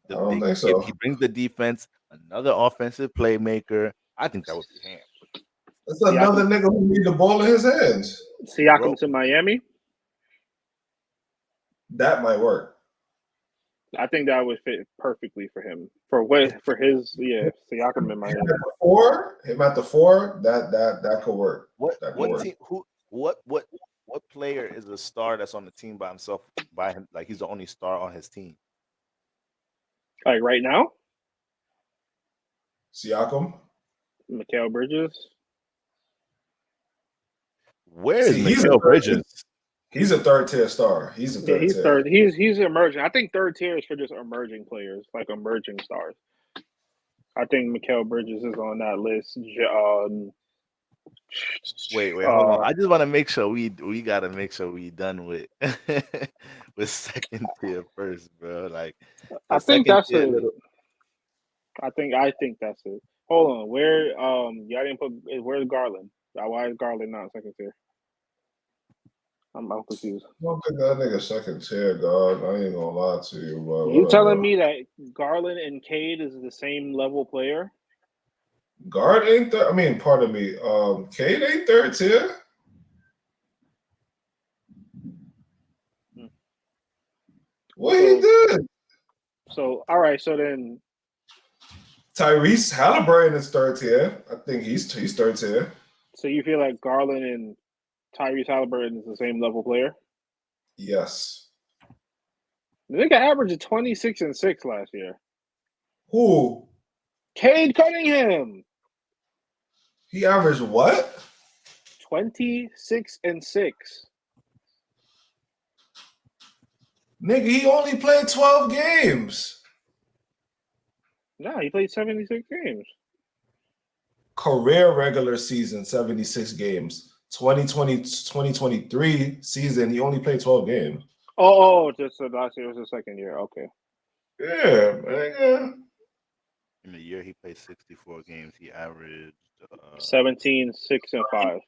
don't think so. If he brings the defense, another offensive playmaker, I think that would be him. That's another nigga who need the ball in his hands. Siakam to Miami. That might work. I think that would fit perfectly for him. Siakam in Miami. Him at the four, that could work. What player is a star that's on the team by himself, by him, like he's the only star on his team? Like right now? Siakam? Mikal Bridges? Where is Mikal Bridges? He's a third tier star. He's a third tier. Third. He's emerging. I think third tier is for just emerging players, like emerging stars. I think Mikal Bridges is on that list. Wait, hold on. I just want to make sure we gotta make sure we done with with second tier first, bro. Like I think that's it. I think that's it. Hold on. Where y'all didn't put where's Garland? Why is Garland not second tier? I'm confused. I don't think that nigga second tier, dog. I ain't gonna lie to you, bro. You telling me that Garland and Cade is the same level player? Guard ain't third. I mean, pardon me. Cade ain't third tier. What he did? So all right. So then Tyrese Halliburton is third tier. I think he's third tier. So you feel like Garland and Tyrese Halliburton is the same level player? Yes. The nigga averaged 26 and 6 last year. Who? Cade Cunningham. He averaged what? 26 and 6. Nigga, he only played 12 games. No, he played 76 games. Career regular season, 76 games. 2020-2023 season, he only played 12 games. Oh, just so last year was the second year. Okay. Yeah, man. In the year he played 64 games, he averaged 17, 6, and 5.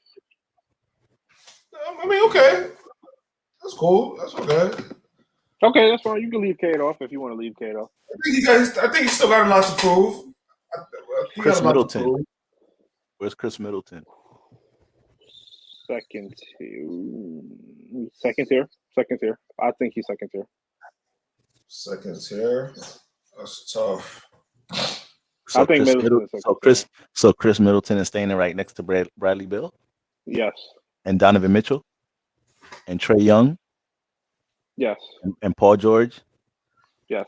I mean, okay. That's cool. That's okay. Okay, that's fine. You can leave Cade off if you want to leave Cade off. I think he still got a lot to prove. Chris Middleton. Where's Chris Middleton? Second tier. I think he's second tier. Second tier. That's tough. So I think Chris Middleton is standing right next to Bradley Beal. Yes. And Donovan Mitchell. And Trae Young. Yes. And Paul George. Yes.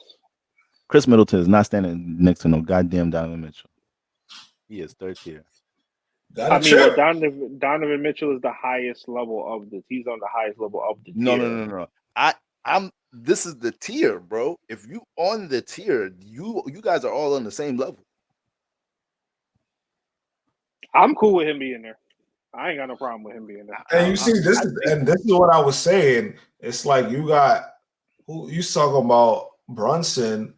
Chris Middleton is not standing next to no goddamn Donovan Mitchell. He is third tier. Donovan Mitchell is the highest level of the. He's on the highest level of the tier. No. I'm. This is the tier, bro. If you on the tier, you guys are all on the same level. I'm cool with him being there. I ain't got no problem with him being there. And you see, this is what I was saying. It's like you got who you talking about Brunson.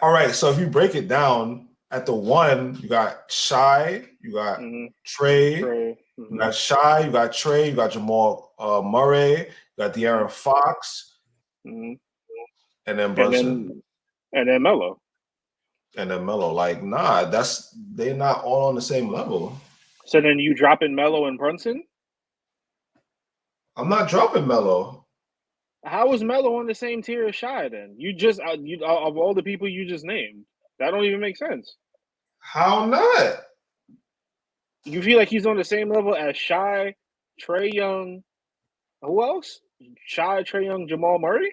All right, so if you break it down, at the one, you got Shai, you got Trae, You got Shy, you got Trey, you got Jamal Murray, you got De'Aaron Fox, and then Brunson. And then Melo. And then Melo. Like, nah, they're not all on the same level. So then you dropping Melo and Brunson? I'm not dropping Melo. How is Melo on the same tier as Shy then? You just of all the people you just named, that don't even make sense. How not? You feel like he's on the same level as Shy, Trae Young, who else? Shy, Trae Young, Jamal Murray?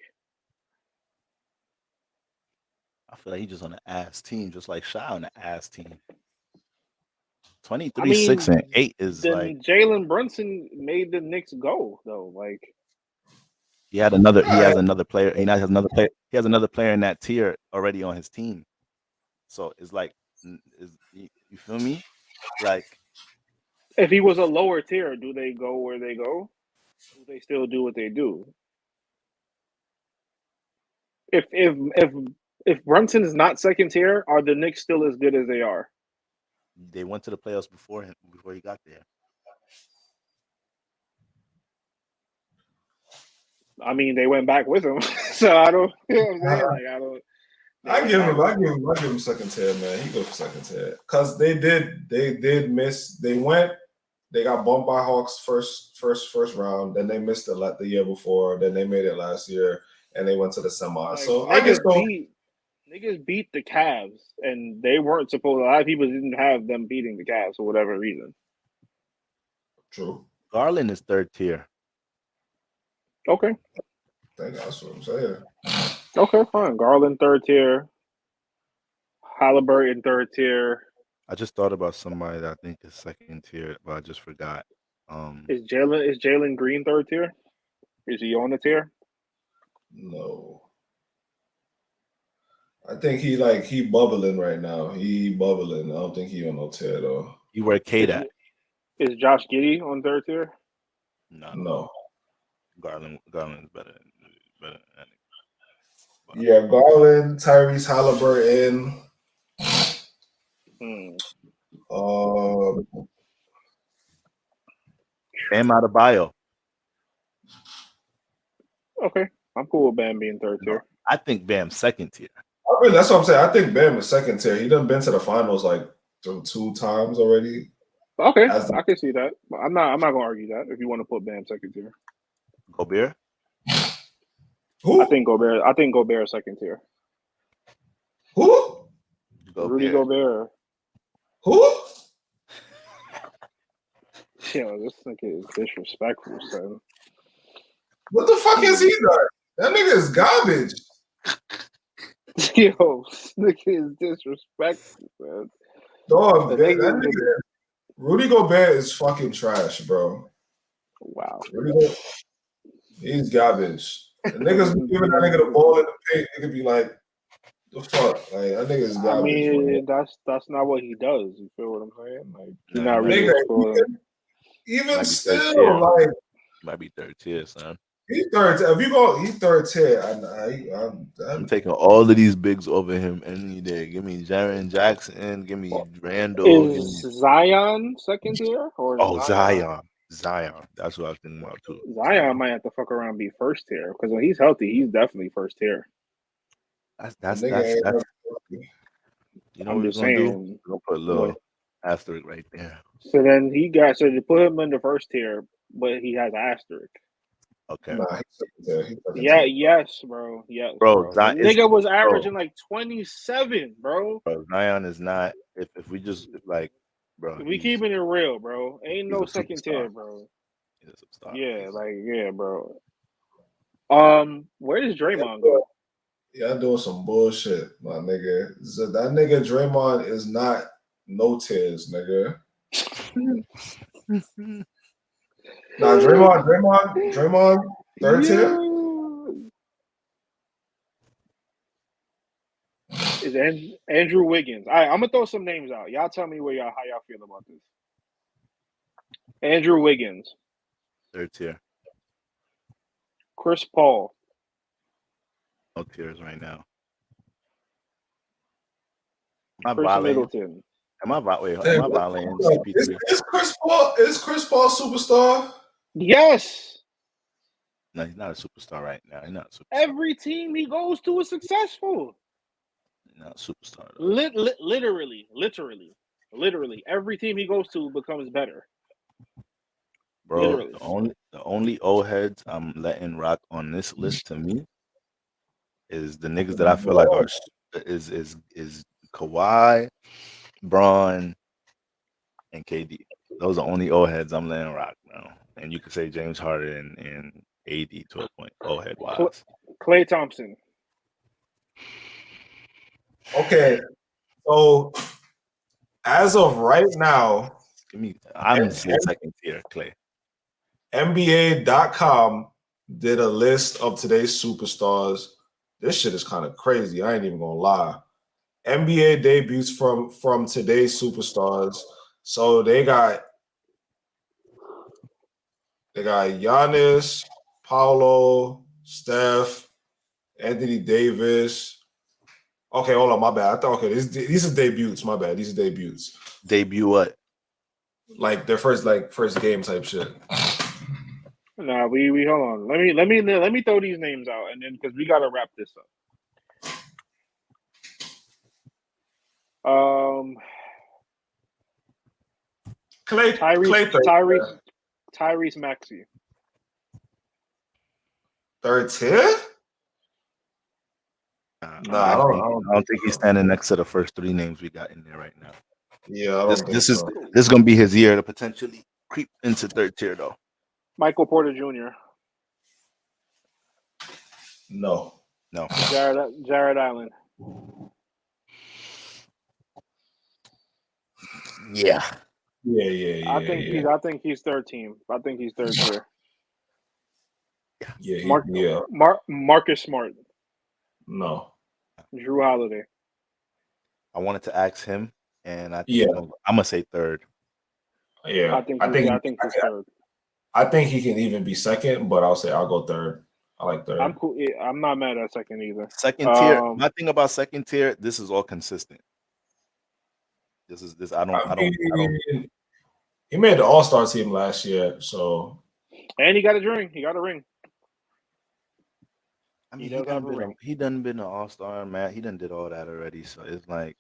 I feel like he's just on an ass team, just like Shy on an ass team. 23, 6, and 8 is then like Jalen Brunson made the Knicks go though. Like he has another player. He has another player. He has another player in that tier already on his team. So it's like, you feel me? Like, if he was a lower tier, do they go where they go? Do they still do what they do? If Brunson is not second tier, are the Knicks still as good as they are? they went to the playoffs before he got there. I mean, they went back with him, so I don't. You know what I'm saying? Like I don't. I give him second tier, man. He go for second tier because they did miss. They got bumped by Hawks first round. Then they missed it the year before. Then they made it last year, and they went to the semi. Like, So I guess niggas beat the Cavs, and they weren't supposed. A lot of people didn't have them beating the Cavs for whatever reason. True. Garland is third tier. Okay. I think that's what I'm saying. Okay, fine. Garland third tier. Halliburton third tier. I just thought about somebody that I think is second tier, but I just forgot. Is Jalen Green third tier? Is he on the tier? No. I think he bubbling right now. He bubbling. I don't think he on no tier though. You where Kate at? Is Josh Giddey on third tier? No. Garland is better than Yeah, Garland, Tyrese Halliburton. Bam Adebayo. Okay, I'm cool with Bam being third tier. I think Bam's second tier. I mean, that's what I'm saying. I think Bam is second tier. He done been to the finals like 2 times already. Okay, I can see that. I'm not gonna argue that if you want to put Bam second tier. Gobert? Who? I think Gobert second tier. Who? Rudy Gobert. Who? Yo, this nigga is disrespectful, son. What the fuck is he done? That nigga is garbage. Yo, this nigga is disrespectful, man. Dog, that nigga, Rudy Gobert is fucking trash, bro. Wow. He's garbage. The niggas be giving that nigga the ball in the paint. Nigga be like, the fuck? Like, that nigga is garbage. I mean, that's not what he does. You feel what I'm saying? Like, he's not really scoring. Even still, like, might be third tier, son. He's third. If you go, he's third tier. I'm taking all of these bigs over him any day. Give me Jaren Jackson. Give me Randall. Is Zion second tier or Zion? That's what I was thinking about too. Zion might have to fuck around and be first tier because when he's healthy, he's definitely first tier. That's you know I'm what just we're gonna saying. do? We're gonna put a little asterisk right there. So then to put him in the first tier, but he has an asterisk. Okay. Nah, he's yes, bro. Yes, bro. Zion nigga was averaging like 27, bro. Zion is not. If we just bro, we keeping it real, bro. Ain't no second tier, bro. He's a superstar. Yeah, bro. Where does Draymond go? Y'all doing some bullshit, my nigga. So that nigga Draymond is not no tears, nigga. Nah, Draymond, third tier. Is Andrew Wiggins. All right, I'm gonna throw some names out. Y'all tell me how y'all feel about this. Andrew Wiggins. Third tier. Chris Paul. No tiers right now. Chris Middleton. Am I wait? Damn, Am I violating CP3? is Chris Paul superstar? Yes. No, he's not a superstar right now. He's not a superstar. Every team he goes to is successful. He's not a superstar though. Literally, every team he goes to becomes better. Bro, Literally. the only old heads I'm letting rock on this list to me is the niggas that I feel like are is Kawhi, Braun, and KD. Those are only old heads I'm letting rock now. And you could say James Harden and AD to a point, old head wise. Klay Thompson. Okay, so as of right now, I'm still second tier, Clay. NBA.com did a list of today's superstars. This shit is kind of crazy. I ain't even gonna lie. NBA debuts from today's superstars. So they got Giannis, Paulo, Steph, Anthony Davis. Okay, hold on, my bad. I thought these are debuts. My bad. These are debuts. Debut what? Like their first game type shit. Nah, we hold on. Let me throw these names out, and then because we gotta wrap this up. Tyrese Maxey. Third tier? I don't think he's standing next to the first three names we got in there right now. Yeah, this is gonna be his year to potentially creep into third tier though. Michael Porter Jr. No. Jared Allen. Yeah. I think he's third team. I think he's third tier. Yeah. Marcus Smart. No. Drew Holiday. I wanted to ask him, and I think I'm gonna say third. Yeah, I think he's third. I think he can even be second, but I'll go third. I like third. I'm cool. I'm not mad at second either. Second tier. My thing about second tier, this is all consistent. I don't. He made the All-Star team last year, so. And he got a ring. He got a ring. I mean, he done been an All-Star, man. He done did all that already, so it's like,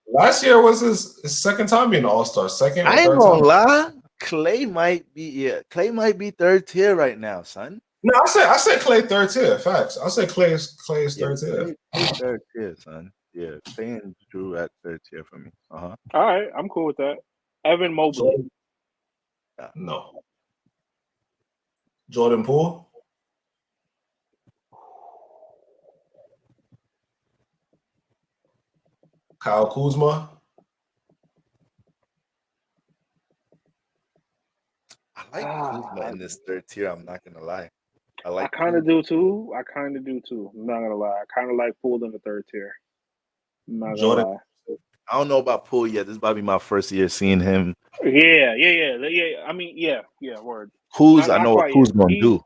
last year was his second time being an All-Star. Second. I ain't gonna lie. Clay might be third tier right now, son. No, I said Clay third tier. Facts. I said Clay is third tier. Clay third tier, son. Yeah, Clay and Drew at third tier for me. All right, I'm cool with that. Evan Mobley. No. Jordan Poole. Kyle Kuzma. I like Kuzma in this third tier. I'm not gonna lie. I kind of do too. I'm not gonna lie. I kind of like Poole in the third tier. I'm not gonna lie. I don't know about Poole yet. This is probably my first year seeing him. Yeah. I mean, yeah. Word. I know what Kuz gonna do.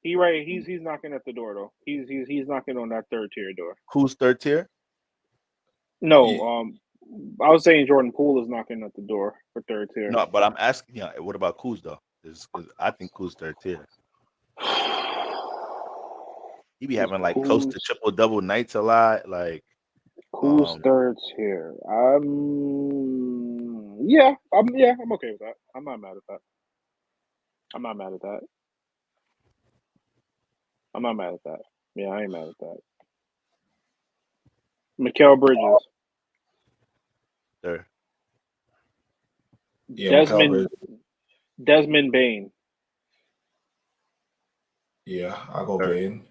He's knocking at the door though. He's knocking on that third tier door. Who's third tier? No, I was saying Jordan Poole is knocking at the door for third tier. No, but I'm asking you, what about Kuz though? Because I think Kuz third tier. He be having like close to triple double nights a lot. Like Kuz third tier. I'm okay with that. I'm not mad at that. Yeah, I ain't mad at that. Mikal Bridges. There. Yeah, Desmond Bain. Yeah, I'll go Bain.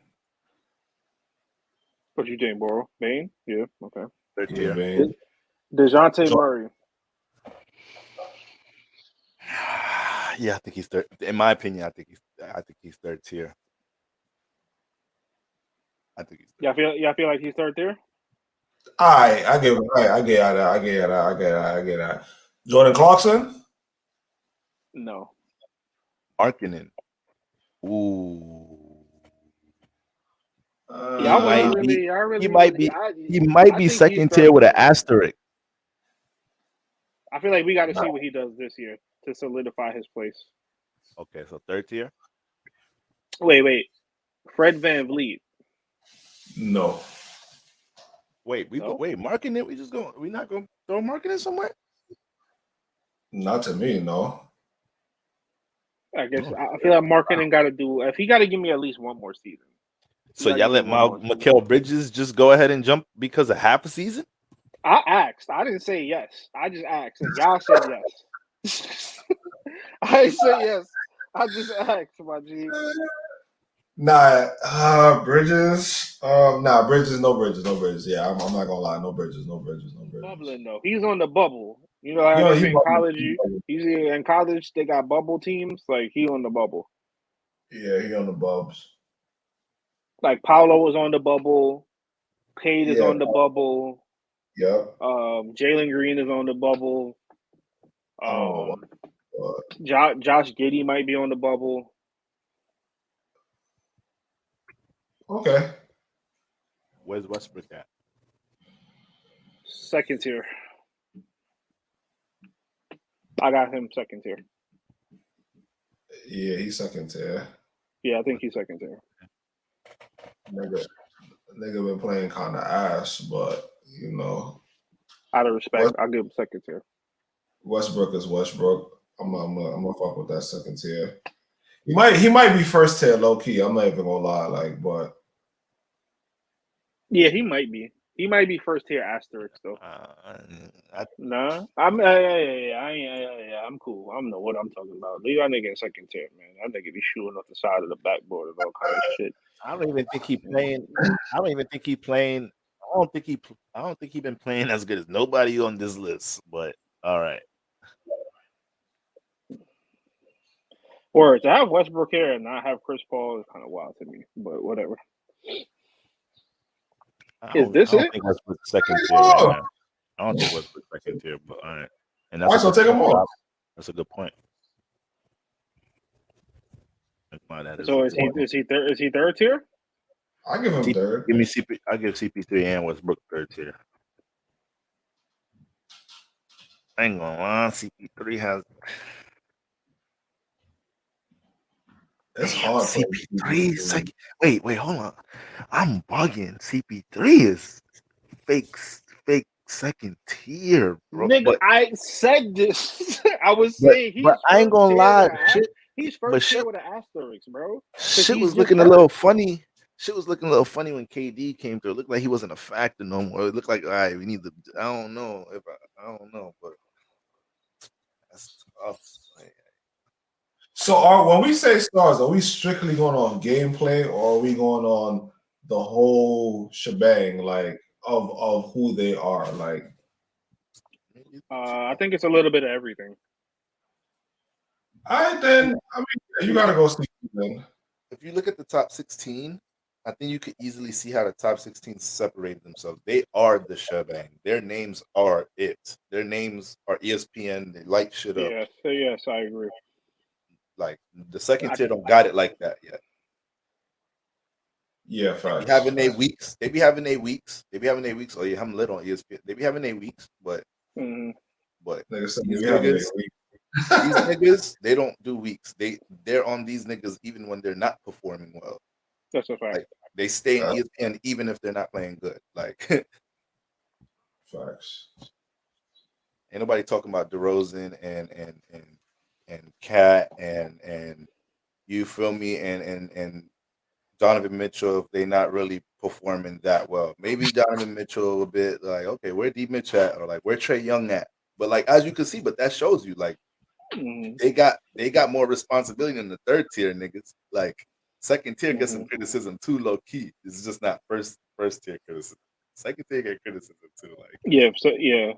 What you think, Boro? Bain? Yeah, okay. Third tier. Bain. DeJounte Murray. Yeah, I think he's third. In my opinion, I think he's third tier. I think he's third. Y'all feel like he's third tier? I get that. Jordan Clarkson? No. Markkanen. Ooh. He might be second tier with an asterisk. I feel like we got to see what he does this year to solidify his place. Okay, so third tier. Wait. Fred VanVleet. No. Wait, marking it. We not gonna throw marking it somewhere? Not to me, no. I guess No. I feel like marketing got to do. If he got to give me at least one more season. So y'all let Mikal Bridges just go ahead and jump because of half a season? I asked. I didn't say yes. I just asked, and y'all said yes. I didn't say yes. I just asked, my G. Nah, Bridges. Bridges, no Bridges. Yeah, I'm not gonna lie, no Bridges. Bubbling though. He's on the bubble. You know how Yo, in bubbling. college, he's in college. They got bubble teams. Like he on the bubble. Yeah, he on the bubs. Like Paolo was on the bubble. Cade is Yeah. on the bubble. Yep. Jalen Green is on the bubble. I don't know Josh Giddey might be on the bubble. Okay. Where's Westbrook at? Second tier. I got him second tier. Yeah, he's second tier. Yeah, I think he's second tier. Nigga been playing kind of ass, but you know, Out of respect, I'll give him second tier. Westbrook is Westbrook. I'm gonna fuck with that second tier. He might be first tier low key. I'm not even gonna lie, but yeah, he might be. He might be first tier asterisk though. Nah, I'm cool. I don't know what I'm talking about. Leave that nigga in second tier, man. That nigga be shooting off the side of the backboard and all kind of shit. I don't even think he playing. I don't think he been playing as good as nobody on this list. But all right. Or to have Westbrook here and not have Chris Paul is kind of wild to me. But whatever. I don't think Westbrook's second tier right now. I don't think Westbrook's second tier, but all right. And that's so take him off. That's a good point. So is he third tier? I give him third. Give me CP. I give CP3 and Westbrook third tier. I ain't gonna lie, CP3 has. It's hard. CP3 second. Wait, hold on. I'm bugging. CP3 is fake second tier, bro. Nigga, but I said this. I was saying he's. But I ain't gonna lie. He's first tier with an asterisk, bro. Shit was looking a little funny. Shit was looking a little funny when KD came through. It looked like he wasn't a factor no more. It looked like, all right, we need the. I don't know, but that's tough. So when we say stars, are we strictly going on gameplay, or are we going on the whole shebang, like of who they are? Like, I think it's a little bit of everything. You gotta go see then. If you look at the top 16, I think you could easily see how the top 16 separate themselves. They are the shebang. Their names are it. Their names are ESPN. They light shit up. Yes, I agree. Like the second tier don't got it like that yet. Yeah, facts. They be having their weeks. Oh yeah, I'm lit on ESPN. They be having their weeks, but these niggas, they don't do weeks. They're on these niggas even when they're not performing well. That's a fact. Like, they stay in ESPN even if they're not playing good. Like facts. Ain't nobody talking about DeRozan and Cat and you feel me and Donovan Mitchell if they not really performing that well. Maybe Donovan Mitchell a bit like, okay, where D Mitch at, or like where Trey Young at. But like as you can see, but that shows you like they got more responsibility than the third tier niggas. Like second tier gets some criticism too, low key. It's just not first tier criticism. Second tier get criticism too. Like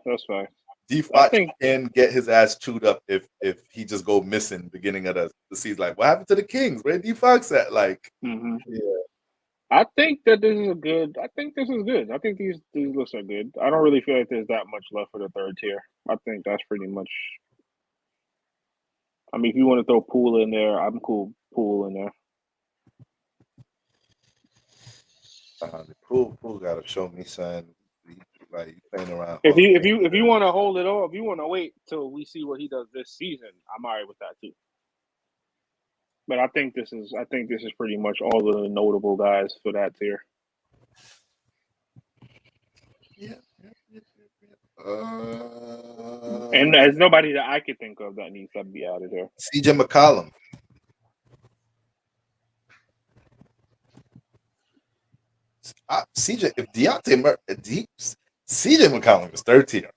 that's fine. D Fox can get his ass chewed up if he just go missing beginning of the season. Like, what happened to the Kings? Where D Fox at? Like, I think that this is good. I think these lists are good. I don't really feel like there's that much left for the third tier. I think that's pretty much. I mean, if you want to throw Poole in there, I'm cool. Poole in there. Poole gotta show me, son. Like you playing around. If you want to hold it off, if you want to wait till we see what he does this season, I'm alright with that too. But I think this is pretty much all of the notable guys for that tier. Yeah. And there's nobody that I could think of that needs to be out of there. CJ McCollum. CJ, if CJ McCollum is third tier.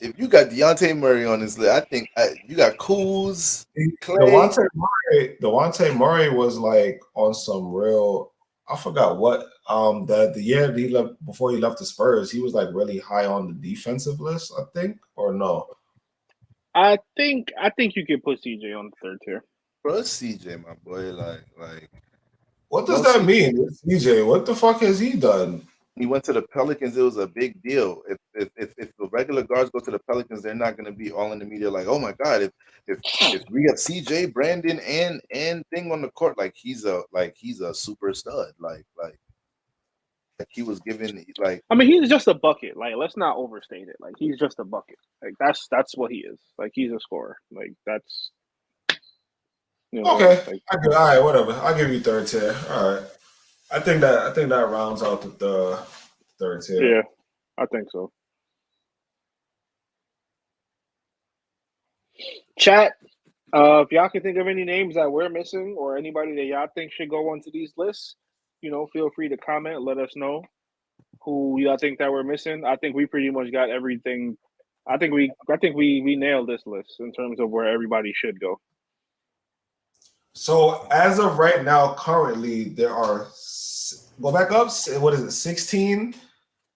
If you got Deontay Murray on this list, I think you got Kuz, Clay. Devontae Murray was like on some real. I forgot what. The year that he left before he left the Spurs, he was like really high on the defensive list. I think, or no. I think you could put CJ on the third tier. Bro, it's CJ, my boy. Like. What does that mean, CJ? What the fuck has he done? He went to the Pelicans. It was a big deal. If the regular guards go to the Pelicans, they're not going to be all in the media like, oh my god, if we have CJ, Brandon, and thing on the court, like he's a super stud. Like he was given like. I mean, he's just a bucket. Like, let's not overstate it. Like, he's just a bucket. Like that's what he is. Like, he's a scorer. Like that's. You know, okay, like, all right, whatever. I'll give you third tier. All right, I think that rounds out the third tier. Yeah, I think so. Chat. If y'all can think of any names that we're missing or anybody that y'all think should go onto these lists, feel free to comment. Let us know who y'all think that we're missing. I think we pretty much got everything. I think we nailed this list in terms of where everybody should go. So as of right now, currently there are go back up. What is it? 16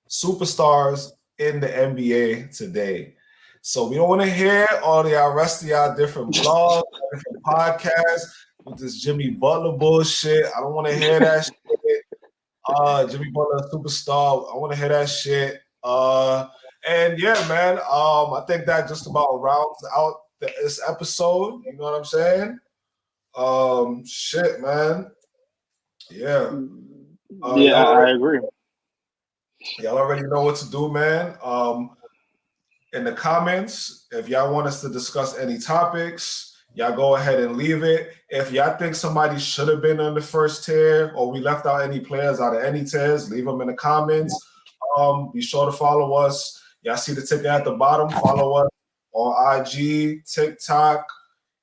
superstars in the NBA today. So we don't want to hear all the rest of y'all different blogs, different podcasts with this Jimmy Butler bullshit. I don't want to hear that shit. Jimmy Butler superstar. I want to hear that shit. And yeah, man. I think that just about rounds out this episode. You know what I'm saying? Shit, man. Yeah. I agree. Y'all already know what to do, man. In the comments, if y'all want us to discuss any topics, y'all go ahead and leave it. If y'all think somebody should have been on the first tier or we left out any players out of any tiers, leave them in the comments. Be sure to follow us. Y'all see the ticket at the bottom. Follow us on IG, TikTok,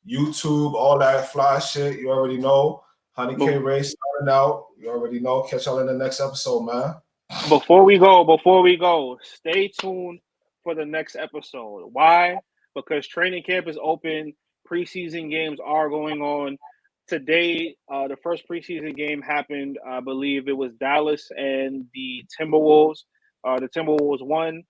YouTube, all that fly shit. You already know. Honey K Ray starting out. You already know. Catch y'all in the next episode, man. Before we go, stay tuned for the next episode. Why? Because training camp is open. Preseason games are going on. Today, the first preseason game happened. I believe it was Dallas and the Timberwolves. The Timberwolves won.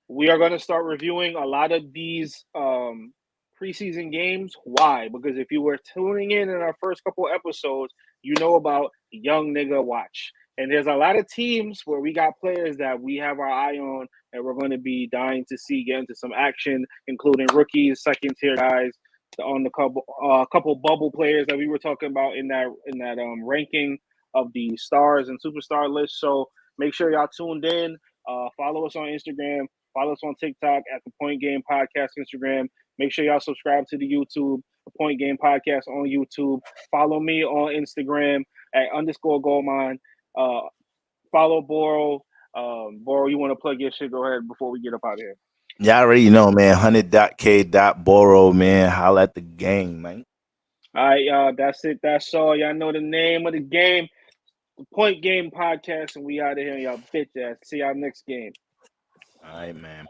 We are going to start reviewing a lot of these preseason games. Why? Because if you were tuning in our first couple episodes, you know about Young Nigga Watch. And there's a lot of teams where we got players that we have our eye on and we're going to be dying to see get into some action, including rookies, second-tier guys, on the couple bubble players that we were talking about in that ranking of the stars and superstar list. So make sure y'all tuned in. Follow us on Instagram. Follow us on TikTok at the Point Game Podcast Instagram. Make sure y'all subscribe to the YouTube, the Point Game Podcast on YouTube. Follow me on Instagram at _Goldmine. Follow Boro. Boro, you want to plug your shit? Go ahead before we get up out of here. Y'all already know, man. 100.k.boro, man. Holla at the gang, man. All right, y'all. That's it. That's all. Y'all know the name of the game. The Point Game Podcast, and we out of here, y'all bitch ass. See y'all next game. All right, man.